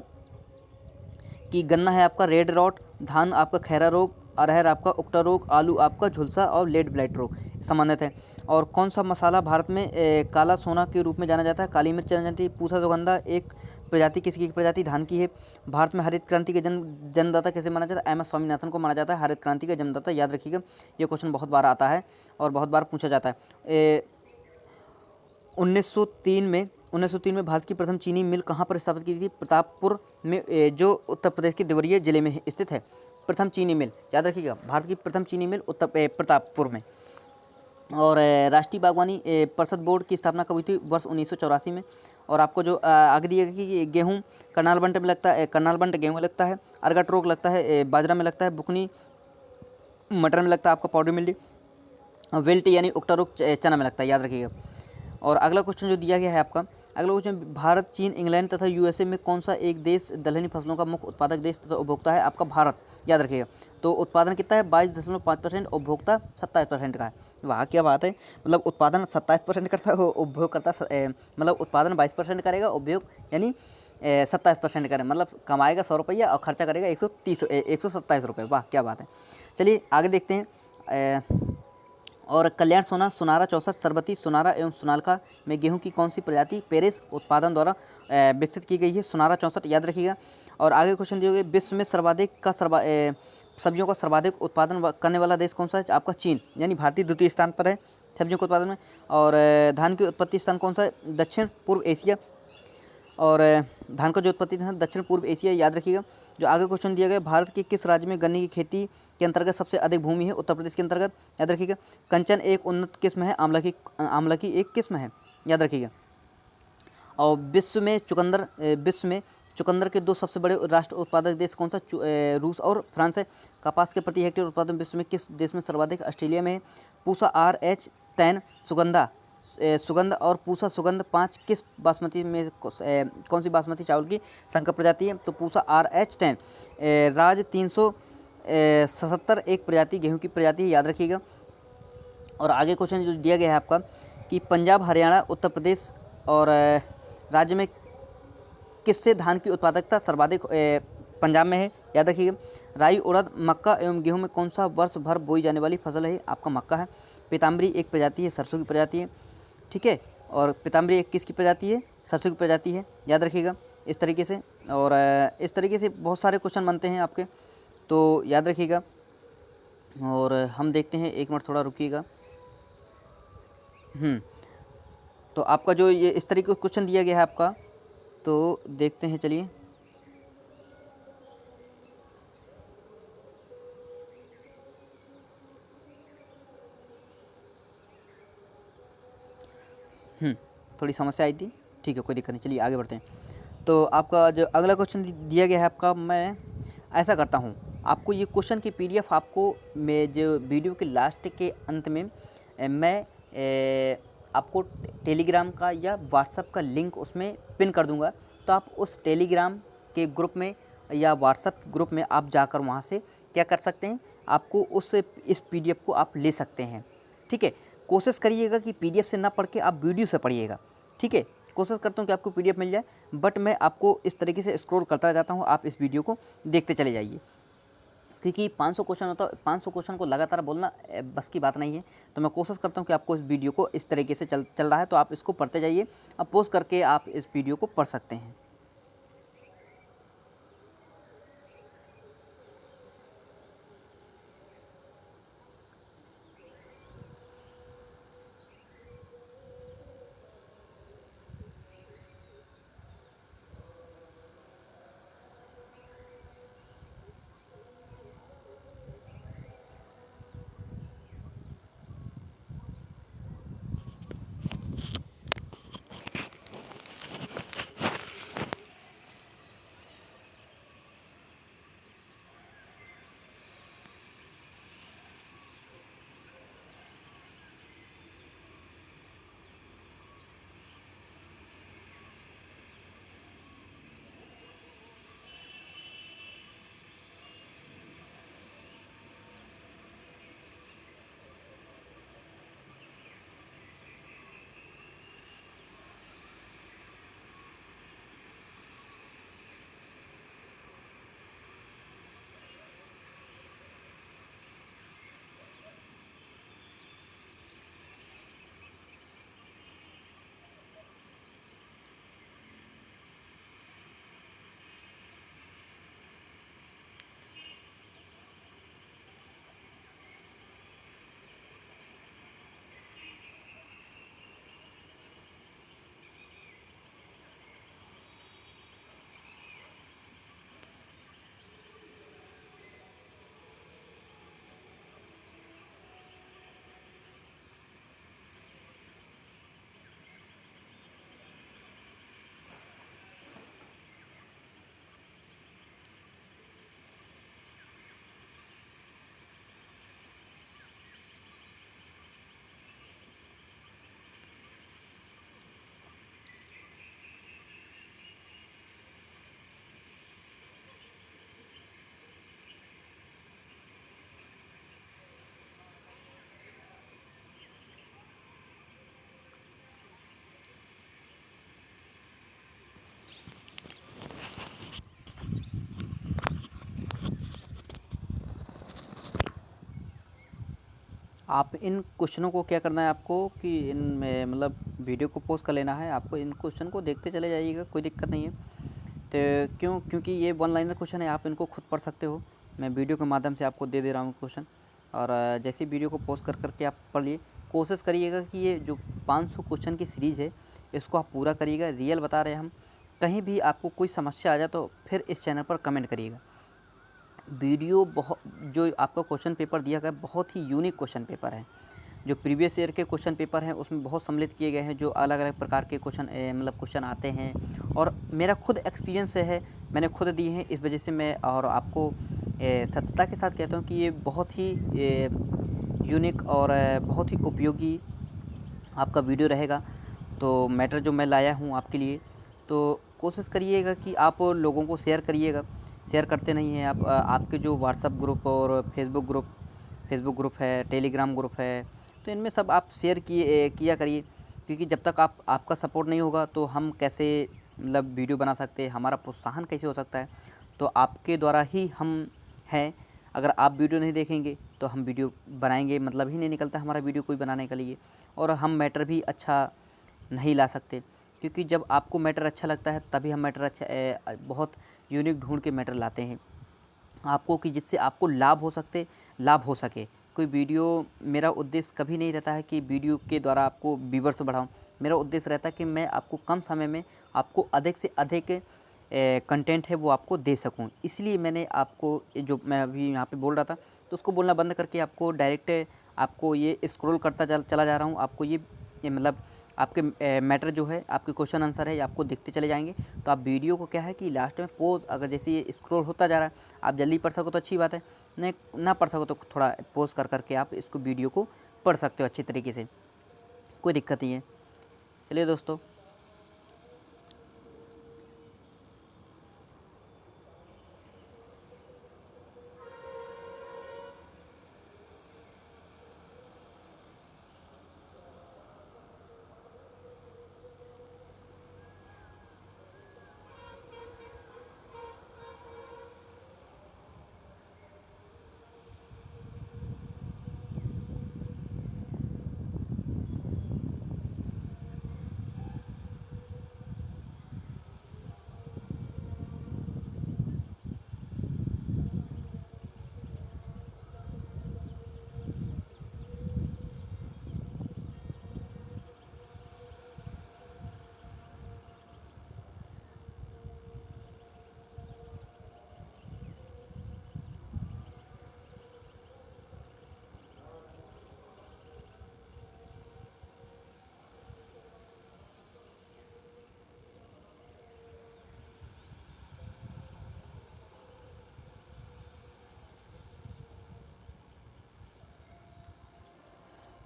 कि गन्ना है आपका रेड रॉट, धान आपका खैरा रोग, अरहर आपका उक्टा रोग, आलू आपका झुलसा और लेड ब्लाइट रोग संबंधित है। और कौन सा मसाला भारत में काला सोना के रूप में जाना जाता है? काली मिर्च जानी जाती है। पूसा सुगंधा एक प्रजाति किसकी प्रजाति? धान की है। भारत में हरित क्रांति के जन्मदाता कैसे माना जाता है? MS स्वामीनाथन को माना जाता है हरित क्रांति का जन्मदाता। याद रखिएगा, ये क्वेश्चन बहुत बार आता है और बहुत बार पूछा जाता है। 1903 में भारत की प्रथम चीनी मिल कहाँ पर स्थापित की थी? प्रतापपुर में, जो उत्तर प्रदेश के देवरिया जिले में स्थित है प्रथम चीनी मिल। याद रखिएगा, भारत की प्रथम चीनी मिल प्रतापपुर में। और राष्ट्रीय बागवानी परिषद बोर्ड की स्थापना कब हुई थी? वर्ष 1984 में। और आपको जो आगे दिया गया कि गेहूँ करनाल में लगता है, करनाल गेहूँ में लगता है। अर्गट रोग लगता है बाजरा में लगता है। बुकनी मटर में लगता है आपका पाउडर मिल्डी। विल्ट यानी उक्टा रोग चना में लगता है। याद रखिएगा। और अगला क्वेश्चन जो दिया गया है आपका, अगला क्वेश्चन, भारत, चीन, इंग्लैंड तथा USA में कौन सा एक देश दलहनी फसलों का मुख्य उत्पादक देश तथा उपभोक्ता है? आपका भारत। याद रखिएगा। तो उत्पादन कितना है? 22.5%, उपभोक्ता 27% का है। वाह, क्या बात है। मतलब उत्पादन 27% करता है, उपभोग करता मतलब उत्पादन 22% करेगा, उपभोग यानी 27% करें। मतलब कमाएगा 100 रुपया और खर्चा करेगा 127 रुपये। वाह, क्या बात है। चलिए आगे देखते हैं। और कल्याण सोना, सुनारा 64, सरबती, सुनारा एवं सोनालिका में गेहूं की कौन सी प्रजाति पेरिस उत्पादन द्वारा विकसित की गई है? सुनारा 64। याद रखिएगा। और आगे क्वेश्चन दिए गए, विश्व में सब्जियों का सर्वाधिक उत्पादन करने वाला देश कौन सा है? आपका चीन, यानी भारतीय द्वितीय स्थान पर है सब्जियों के उत्पादन में। और धान की उत्पत्ति स्थान कौन सा है? दक्षिण पूर्व एशिया। और धान का जो उत्पत्ति स्थान दक्षिण पूर्व एशिया। याद रखिएगा। जो आगे क्वेश्चन दिया गया, भारत के किस राज्य में गन्ने की खेती के अंतर्गत सबसे अधिक भूमि है? उत्तर प्रदेश के अंतर्गत। याद रखिएगा। कंचन एक उन्नत किस्म है, आंवला की एक किस्म है। याद रखिएगा। और विश्व में चुकंदर के 2 सबसे बड़े राष्ट्र उत्पादक देश कौन सा? रूस और फ्रांस है। कपास के प्रति हेक्टेयर उत्पादन विश्व में किस देश में सर्वाधिक? ऑस्ट्रेलिया में है। पूसा RH10 सुगंध और पूसा सुगंध 5 किस बासमती में कौन सी बासमती चावल की संकर प्रजाति है? तो पूसा RH10 राज 377 एक प्रजाति गेहूं की प्रजाति है, याद रखिएगा। और आगे क्वेश्चन जो दिया गया है आपका कि पंजाब, हरियाणा, उत्तर प्रदेश और राज्य में किससे धान की उत्पादकता सर्वाधिक पंजाब में है, याद रखिएगा। राई, उड़द, मक्का एवं गेहूं में कौन सा वर्ष भर बोई जाने वाली फसल है? आपका मक्का है। पीताम्बरी एक प्रजाति है, सरसों की प्रजाति है, ठीक है। और पीताम्बरी एक किसकी प्रजाति है? सरसों की प्रजाति है, याद रखिएगा इस तरीके से। और इस तरीके से बहुत सारे क्वेश्चन बनते हैं आपके, तो याद रखिएगा। और हम देखते हैं, एक मिनट थोड़ा रुकिएगा। तो आपका जो ये इस तरीके का क्वेश्चन दिया गया है आपका, तो देखते हैं, चलिए। थोड़ी समस्या आई थी, ठीक है, कोई दिक्कत नहीं, चलिए आगे बढ़ते हैं। तो आपका जो अगला क्वेश्चन दिया गया है आपका, मैं ऐसा करता हूँ, आपको ये क्वेश्चन की PDF आपको मैं जो वीडियो के लास्ट के अंत में मैं आपको टेलीग्राम का या व्हाट्सएप का लिंक उसमें पिन कर दूंगा। तो आप उस टेलीग्राम के ग्रुप में या व्हाट्सएप के ग्रुप में आप जाकर वहाँ से क्या कर सकते हैं, आपको इस PDF को आप ले सकते हैं, ठीक है। कोशिश करिएगा कि PDF से ना पढ़ के आप वीडियो से पढ़िएगा, ठीक है। कोशिश करता हूँ कि आपको PDF मिल जाए, बट मैं आपको इस तरीके से स्क्रॉल करता जाता हूँ, आप इस वीडियो को देखते चले जाइए, क्योंकि 500 क्वेश्चन होता है, 500 क्वेश्चन को लगातार बोलना बस की बात नहीं है। तो मैं कोशिश करता हूँ कि आपको इस वीडियो को इस तरीके से चल रहा है, तो आप इसको पढ़ते जाइए। अब पॉज करके आप इस वीडियो को पढ़ सकते हैं। आप इन क्वेश्चनों को क्या करना है आपको कि इनमें मतलब वीडियो को पॉज कर लेना है, आपको इन क्वेश्चन को देखते चले जाइएगा, कोई दिक्कत नहीं है। तो क्योंकि ये वन लाइनर क्वेश्चन है, आप इनको खुद पढ़ सकते हो, मैं वीडियो के माध्यम से आपको दे रहा हूँ क्वेश्चन। और जैसे वीडियो को पॉज करके आप पढ़ लिए, कोशिश करिएगा कि ये जो 500 क्वेश्चन की सीरीज़ है इसको आप पूरा करिएगा, रियल बता रहे हैं हम। कहीं भी आपको कोई समस्या आ जाए तो फिर इस चैनल पर कमेंट करिएगा। वीडियो बहुत जो आपका क्वेश्चन पेपर दिया गया बहुत ही यूनिक क्वेश्चन पेपर है, जो प्रीवियस ईयर के क्वेश्चन पेपर हैं उसमें बहुत सम्मिलित किए गए हैं, जो अलग अलग प्रकार के क्वेश्चन मतलब क्वेश्चन आते हैं। और मेरा खुद एक्सपीरियंस है, मैंने खुद दिए हैं, इस वजह से मैं और आपको सत्यता के साथ कहता हूँ कि ये बहुत ही यूनिक और बहुत ही उपयोगी आपका वीडियो रहेगा। तो मैटर जो मैं लाया हूँ आपके लिए, तो कोशिश करिएगा कि आप लोगों को शेयर करिएगा। शेयर करते नहीं हैं आप। आपके जो व्हाट्सएप ग्रुप और फेसबुक ग्रुप है, टेलीग्राम ग्रुप है, तो इनमें सब आप शेयर किया करिए, क्योंकि जब तक आपका सपोर्ट नहीं होगा तो हम कैसे मतलब वीडियो बना सकते हैं, हमारा प्रोत्साहन कैसे हो सकता है। तो आपके द्वारा ही हम हैं। अगर आप वीडियो नहीं देखेंगे तो हम वीडियो बनाएंगे मतलब ही नहीं निकलता हमारा वीडियो कोई बनाने के लिए, और हम मैटर भी अच्छा नहीं ला सकते। क्योंकि जब आपको मैटर अच्छा लगता है तभी हम मैटर अच्छा बहुत यूनिक ढूंढ के मैटर लाते हैं आपको, कि जिससे आपको लाभ हो सके। कोई वीडियो, मेरा उद्देश्य कभी नहीं रहता है कि वीडियो के द्वारा आपको व्यूवर्स बढ़ाऊं। मेरा उद्देश्य रहता है कि मैं आपको कम समय में आपको अधिक से अधिक कंटेंट है वो आपको दे सकूं। इसलिए मैंने आपको जो मैं अभी यहाँ पे बोल रहा था तो उसको बोलना बंद करके आपको डायरेक्ट आपको ये स्क्रॉल करता चला जा रहा हूँ। आपको ये मतलब आपके मैटर जो है, आपके क्वेश्चन आंसर है, ये आपको दिखते चले जाएंगे। तो आप वीडियो को क्या है कि लास्ट में पॉज, अगर जैसे ये स्क्रॉल होता जा रहा है, आप जल्दी पढ़ सको तो अच्छी बात है, नहीं ना पढ़ सको तो थोड़ा पॉज करके आप इसको वीडियो को पढ़ सकते हो अच्छी तरीके से, कोई दिक्कत नहीं है। चलिए दोस्तों,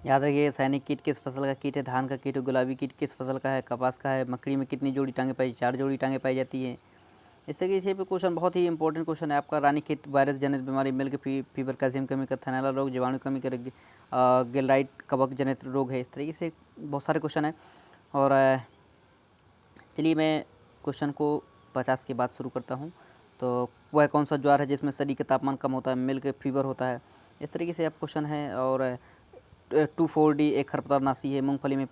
याद रखिए, सैनिक कीट किस फसल का कीट है, धान का कीट है, गुलाबी कीट किस फसल का है, कपास का है, मकड़ी में कितनी जोड़ी टांगे पाई, 4 जोड़ी टांगे पाई जाती है। इससे कि इसी पे क्वेश्चन बहुत ही इंपॉर्टेंट क्वेश्चन है आपका। रानीखेत वायरस जनित बीमारी, मिल्क फीवर, कैल्शियम कमी का, थैलेला रोग, जीवाणु कमी करेगी, गिलराइट कवक जनित रोग है। इस तरीके से बहुत सारे क्वेश्चन हैं। और चलिए मैं क्वेश्चन को 50 के बाद शुरू करता हूँ। तो वह कौन सा ज्वार है जिसमें शरीर का तापमान कम होता है, मिल्क फीवर होता है। इस तरीके से आप क्वेश्चन है। और 2,4-D एक खरपतवारनाशी है। मूंगफली में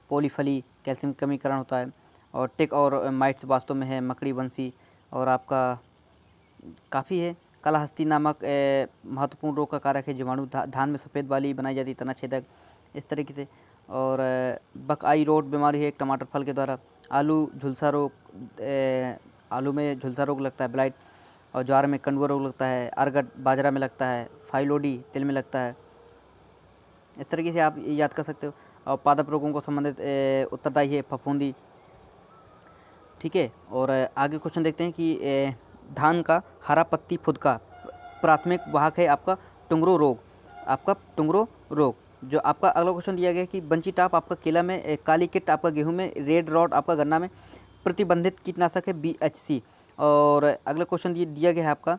पॉलीफली कैल्शियम कमी कारण होता है। और टिक और माइट्स वास्तव में है मकड़ी वंशी। और आपका काफ़ी है। कालाहस्ती नामक महत्वपूर्ण रोग का कारक है जीवाणु। धान में सफ़ेद बाली बनाई जाती है, तना छेदक, इस तरीके से। और बकआई रोड बीमारी है एक टमाटर फल के द्वारा। आलू झुलसा रोग, आलू में झुलसा रोग लगता है, ब्लाइट। और ज्वार में कंडुआ रोग लगता है। अरगट बाजरा में लगता है। फाइलोडी तिल में लगता है। इस तरीके से आप याद कर सकते हो। और पादप रोगों को संबंधित उत्तरदायी है फफूंदी। ठीक है। और आगे क्वेश्चन देखते हैं कि धान का हरा पत्ती फुदका प्राथमिक वाहक है आपका टुंगरो रोग। आपका टुंगरो रोग जो आपका अगला क्वेश्चन दिया गया है कि बंची टाप आपका केला में, काली किट आपका गेहूं में, रेड रॉड आपका गन्ना में, प्रतिबंधित कीटनाशक है BHC। और अगला क्वेश्चन दिया गया है आपका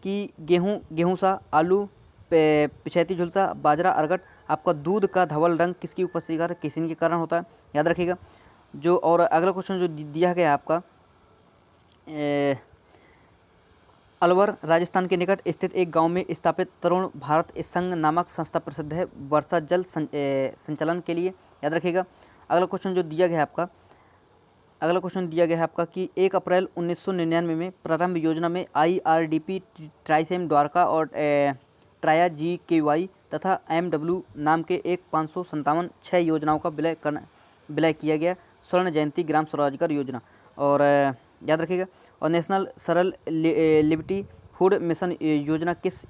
कि गेहूं सा, आलू, पिछैती झुलसा, बाजरा, अरगट आपका दूध का धवल रंग किसकी उपस्थिति का किसिन के कारण होता है, याद रखिएगा। जो और अगला क्वेश्चन जो दिया गया है आपका, अलवर राजस्थान के निकट स्थित एक गांव में स्थापित तरुण भारत संघ नामक संस्था प्रसिद्ध है वर्षा जल संचलन के लिए, याद रखिएगा। अगला क्वेश्चन जो दिया गया है आपका, अगला क्वेश्चन दिया गया है आपका कि 1 अप्रैल 1999 में प्रारंभ योजना में IRDP, ट्राइसेम द्वारका और ट्राया GKY तथा MW नाम के एक 557 6 योजनाओं का विलय किया गया। स्वर्ण जयंती ग्राम स्वरोजगार योजना। और याद रखिएगा। और नेशनल सरल लिबर्टी फूड मिशन योजना किस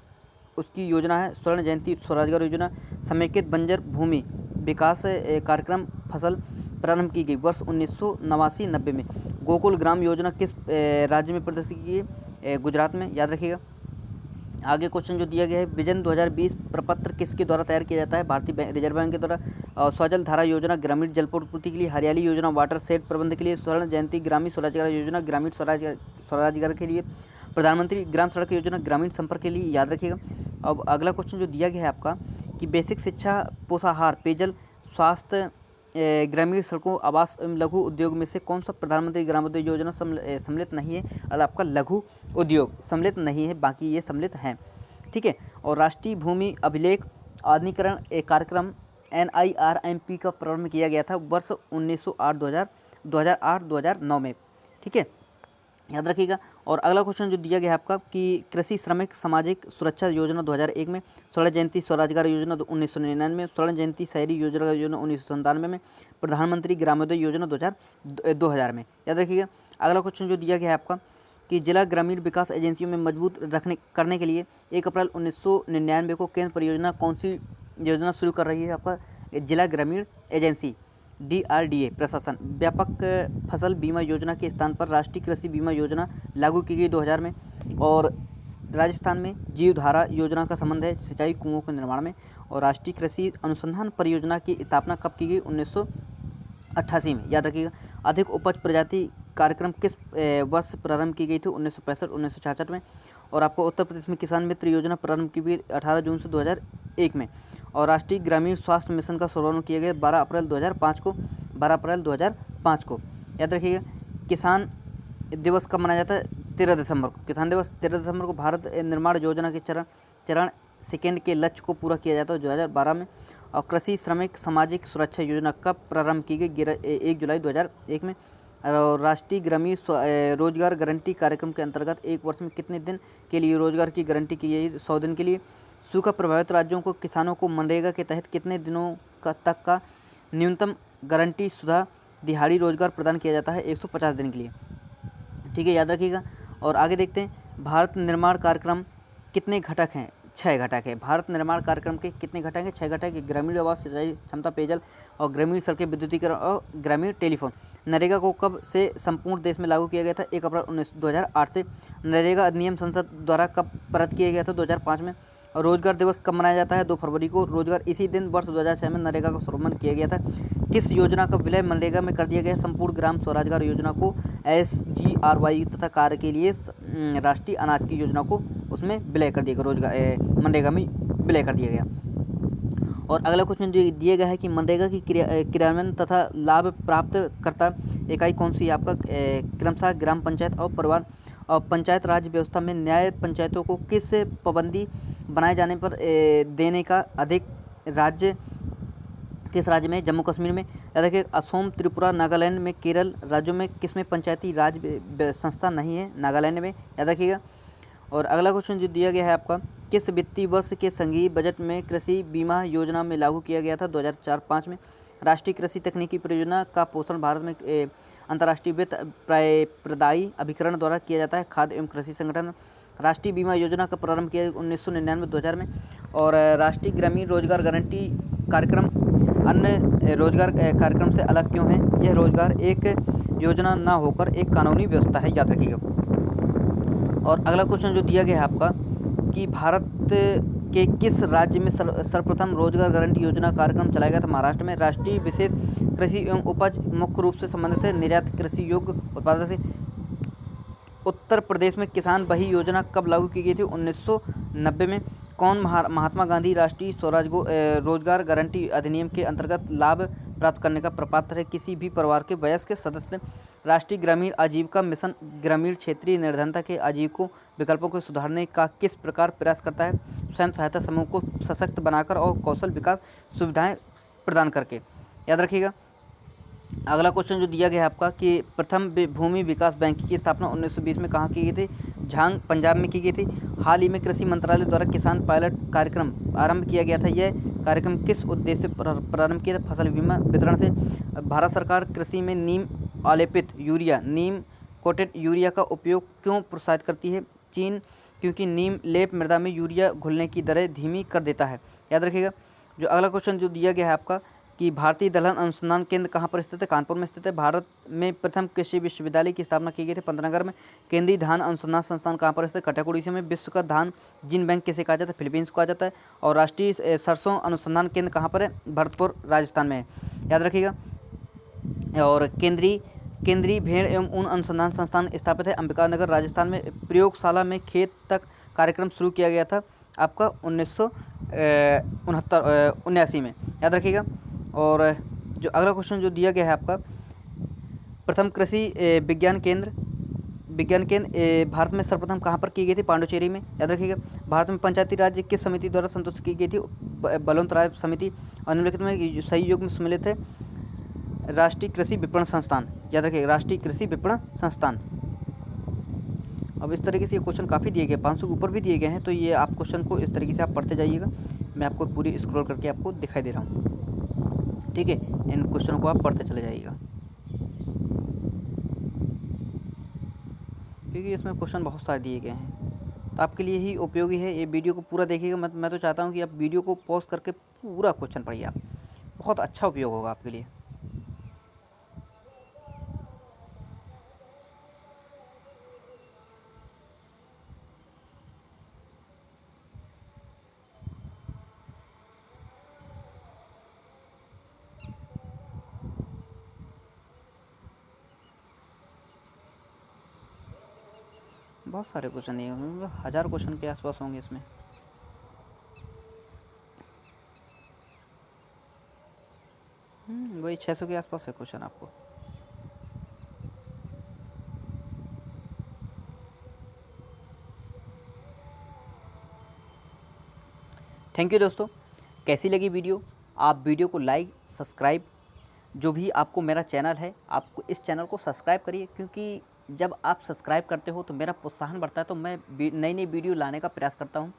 उसकी योजना है स्वर्ण जयंती स्वरोजगार योजना। समेकित बंजर भूमि विकास कार्यक्रम फसल प्रारंभ की गई वर्ष 1989-90 में। गोकुल ग्राम योजना किस राज्य में प्रदर्शित की गई? गुजरात में, याद रखिएगा। आगे क्वेश्चन जो दिया गया है, विजन 2020 प्रपत्र किसके द्वारा तैयार किया जाता है? भारतीय रिजर्व बैंक के द्वारा। स्वजल धारा योजना ग्रामीण जलपूर्ति के लिए। हरियाली योजना वाटर सेट प्रबंध के लिए। स्वर्ण जयंती ग्रामीण स्वरोजगार योजना ग्रामीण स्वरोजगार के लिए। प्रधानमंत्री ग्राम सड़क योजना ग्रामीण संपर्क के लिए, याद रखिएगा। अब अगला क्वेश्चन जो दिया गया है आपका कि बेसिक शिक्षा, पोषाहार, पेयजल, स्वास्थ्य, ग्रामीण सड़कों, आवास एवं लघु उद्योग में से कौन सा प्रधानमंत्री ग्राम उद्योग योजना सम्मिलित नहीं है? और आपका लघु उद्योग सम्मिलित नहीं है, बाकी ये सम्मिलित हैं, ठीक है। और राष्ट्रीय भूमि अभिलेख आधुनिकीकरण कार्यक्रम NIRMP का प्रारंभ किया गया था वर्ष 2008-2009 में, ठीक है, याद रखिएगा। और अगला क्वेश्चन जो दिया गया है आपका कि कृषि श्रमिक सामाजिक सुरक्षा योजना 2001 में। स्वर्ण जयंती स्वरोजगार योजना 1999 में। स्वर्ण जयंती शहरी योजना 1997 में। प्रधानमंत्री ग्रामोदय योजना 2000 में, याद रखिएगा। अगला क्वेश्चन जो दिया गया है आपका कि जिला ग्रामीण विकास एजेंसियों में मजबूत करने के लिए 1 अप्रैल 1999 को केंद्र परियोजना कौन सी योजना शुरू कर रही है? आपका जिला ग्रामीण एजेंसी DRDA प्रशासन। व्यापक फसल बीमा योजना के स्थान पर राष्ट्रीय कृषि बीमा योजना लागू की गई 2000 में। और राजस्थान में जीवधारा योजना का संबंध है सिंचाई कुओं के निर्माण में। और राष्ट्रीय कृषि अनुसंधान परियोजना की स्थापना कब की गई? 1988 में, याद रखिएगा। अधिक उपज प्रजाति कार्यक्रम किस वर्ष प्रारंभ की गई थी? 1965-1966 में। और आपको उत्तर प्रदेश में किसान मित्र योजना प्रारंभ की गई 18 जून से 2001 में। और राष्ट्रीय ग्रामीण स्वास्थ्य मिशन का शुभारंभ किया गया 12 अप्रैल 2005 को, याद रखिएगा। किसान दिवस कब मनाया जाता है? 13 दिसंबर को। किसान दिवस 13 दिसंबर को। भारत निर्माण योजना के चरण सेकेंड के लक्ष्य को पूरा किया जाता है 2012 में। और कृषि श्रमिक सामाजिक सुरक्षा योजना कब प्रारंभ की गई? 1 जुलाई 2001 में। और राष्ट्रीय ग्रामीण रोजगार गारंटी कार्यक्रम के अंतर्गत एक वर्ष में कितने दिन के लिए रोजगार की गारंटी की गई? 100 दिन के लिए। सूखा प्रभावित राज्यों को किसानों को मनरेगा के तहत कितने दिनों तक का न्यूनतम गारंटी शुदा दिहाड़ी रोजगार प्रदान किया जाता है? 150 दिन के लिए, ठीक है, याद रखिएगा। और आगे देखते हैं, भारत निर्माण कार्यक्रम कितने घटक हैं? 6 घटक है। भारत निर्माण कार्यक्रम के कितने घटक हैं? 6 घटक है। ग्रामीण आवास, सिंचाई क्षमता, पेयजल और ग्रामीण सड़कें, विद्युतीकरण और ग्रामीण टेलीफोन। नरेगा को कब से संपूर्ण देश में लागू किया गया था? 1 अप्रैल 2008 से। नरेगा अधिनियम संसद द्वारा कब पारित किया गया था? 2005 में। और रोजगार दिवस कब मनाया जाता है? 2 फरवरी को। रोजगार इसी दिन वर्ष 2006 में नरेगा का शुभारंभ किया गया था। किस योजना का विलय मनरेगा में कर दिया गया? संपूर्ण ग्राम स्वरोजगार योजना को SGRY तथा कार्य के लिए राष्ट्रीय अनाज की योजना को उसमें विलय कर दिया गया, रोजगार मनरेगा में विलय कर दिया गया। और अगला क्वेश्चन जो दिया गया है कि मनरेगा की क्रियान्वयन तथा लाभ प्राप्त करता इकाई कौन सी है? आपका क्रमशः ग्राम पंचायत और परिवार और पंचायत राज व्यवस्था में न्याय पंचायतों को किस पाबंदी बनाए जाने पर देने का अधिक राज्य किस राज्य में? जम्मू कश्मीर में। याद रखिए, असम, त्रिपुरा, नागालैंड में, केरल राज्यों में किसमें पंचायती राज संस्था नहीं है? नागालैंड में, याद रखिएगा। और अगला क्वेश्चन जो दिया गया है आपका, किस वित्तीय वर्ष के संघीय बजट में कृषि बीमा योजना में लागू किया गया था? 2004-05 में। राष्ट्रीय कृषि तकनीकी परियोजना का पोषण भारत में अंतर्राष्ट्रीय वित्त प्रदायी अभिकरण द्वारा किया जाता है। खाद्य एवं कृषि संगठन। राष्ट्रीय बीमा योजना का प्रारंभ किया 1999-2000 में। और राष्ट्रीय ग्रामीण रोजगार गारंटी कार्यक्रम अन्य रोजगार कार्यक्रम से अलग क्यों है? यह रोजगार एक योजना न होकर एक कानूनी व्यवस्था है, याद रखिएगा। और अगला क्वेश्चन जो दिया गया है आपका कि भारत के किस राज्य में सर्वप्रथम रोजगार गारंटी योजना कार्यक्रम चलाया गया था? महाराष्ट्र में। राष्ट्रीय विशेष कृषि एवं उपज मुख्य रूप से संबंधित है निर्यात कृषि योग्य उत्पादन से। उत्तर प्रदेश में किसान बही योजना कब लागू की गई थी? 1990 में। कौन महात्मा गांधी राष्ट्रीय रोजगार गारंटी अधिनियम के अंतर्गत लाभ प्राप्त करने का प्रपात्र है? किसी भी परिवार के वयस्क सदस्य। राष्ट्रीय ग्रामीण आजीविका मिशन ग्रामीण क्षेत्रीय निर्धनता के आजीविकों विकल्पों को सुधारने का किस प्रकार प्रयास करता है? स्वयं सहायता समूह को सशक्त बनाकर और कौशल विकास सुविधाएं प्रदान करके, याद रखिएगा। अगला क्वेश्चन जो दिया गया है आपका कि प्रथम भूमि विकास बैंक की स्थापना 1920 में कहाँ की गई थी? झांग, पंजाब में की गई थी। हाल ही में कृषि मंत्रालय द्वारा किसान पायलट कार्यक्रम आरंभ किया गया था। यह कार्यक्रम किस उद्देश्य से प्रारंभ किया था? फसल बीमा वितरण से। भारत सरकार कृषि में नीम आलेपित यूरिया नीम कोटेड यूरिया का उपयोग क्यों प्रोत्साहित करती है? चीन क्योंकि नीम लेप मृदा में यूरिया घुलने की दरें धीमी कर देता है। याद रखिएगा। जो अगला क्वेश्चन जो दिया गया है आपका कि भारतीय दलहन अनुसंधान केंद्र कहाँ पर स्थित है? कानपुर में स्थित है। भारत में प्रथम कृषि विश्वविद्यालय की स्थापना की गई थी पंतनगर में। केंद्रीय धान अनुसंधान संस्थान कहाँ पर स्थित है? कटक उड़ीसा में। विश्व का धान जीन बैंक किसे कहा जाता है? फिलीपींस को कहा जाता है। और राष्ट्रीय सरसों अनुसंधान केंद्र कहाँ पर है? भरतपुर राजस्थान में है। याद रखिएगा। और केंद्रीय भेड़ एवं ऊन अनुसंधान संस्थान स्थापित है अंबिकानगर राजस्थान में। प्रयोगशाला में खेत तक कार्यक्रम शुरू किया गया था आपका 1979 में। याद रखिएगा। और जो अगला क्वेश्चन जो दिया गया है आपका प्रथम कृषि विज्ञान केंद्र भारत में सर्वप्रथम कहाँ पर की गई थी? पांडुचेरी में। याद रखिएगा। भारत में पंचायती राज किस समिति द्वारा संतुष्ट की गई थी? बलवंत राय समिति। और निम्नलिखित में सही युग में सम्मिलित है राष्ट्रीय कृषि विपणन संस्थान। याद रखिएगा, राष्ट्रीय कृषि विपणन संस्थान। अब इस तरीके से ये क्वेश्चन काफ़ी दिए गए, 500 के ऊपर भी दिए गए हैं, तो ये आप क्वेश्चन को इस तरीके से आप पढ़ते जाइएगा। मैं आपको पूरी स्क्रॉल करके आपको दिखाई दे रहा हूँ, ठीक है। इन क्वेश्चनों को आप पढ़ते चले जाइएगा, क्योंकि इसमें क्वेश्चन बहुत सारे दिए गए हैं, तो आपके लिए ही उपयोगी है। ये वीडियो को पूरा देखिएगा। मैं तो चाहता हूँ कि आप वीडियो को पॉज करके पूरा क्वेश्चन पढ़िए, आप बहुत अच्छा उपयोग होगा आपके लिए। बहुत सारे क्वेश्चन नहीं होंगे, 1000 क्वेश्चन के आसपास होंगे इसमें। वही 600 के आसपास है क्वेश्चन आपको। थैंक यू दोस्तों। कैसी लगी वीडियो? आप वीडियो को लाइक सब्सक्राइब, जो भी आपको मेरा चैनल है, आपको इस चैनल को सब्सक्राइब करिए, क्योंकि जब आप सब्सक्राइब करते हो तो मेरा प्रोत्साहन बढ़ता है, तो मैं नई नई वीडियो लाने का प्रयास करता हूँ।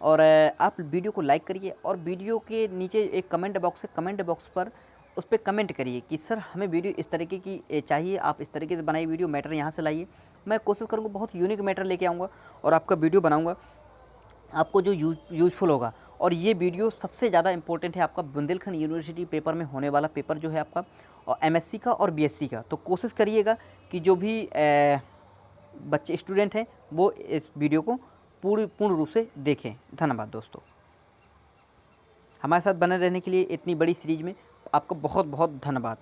और आप वीडियो को लाइक करिए, और वीडियो के नीचे एक कमेंट बॉक्स है, कमेंट बॉक्स पर उस पर कमेंट करिए कि सर हमें वीडियो इस तरीके की चाहिए, आप इस तरीके से बनाइए वीडियो, मैटर यहाँ से लाइए। मैं कोशिश करूँगा बहुत यूनिक मैटर लेके आऊँगा और आपका वीडियो बनाऊँगा, आपको जो यूजफुल होगा। और ये वीडियो सबसे ज़्यादा इंपॉर्टेंट है आपका बुंदेलखंड यूनिवर्सिटी पेपर में होने वाला पेपर जो है आपका, और एमएससी का और बीएससी का। तो कोशिश करिएगा कि जो भी बच्चे स्टूडेंट हैं वो इस वीडियो को पूर्ण रूप से देखें। धन्यवाद दोस्तों, हमारे साथ बने रहने के लिए इतनी बड़ी सीरीज में आपका बहुत बहुत धन्यवाद।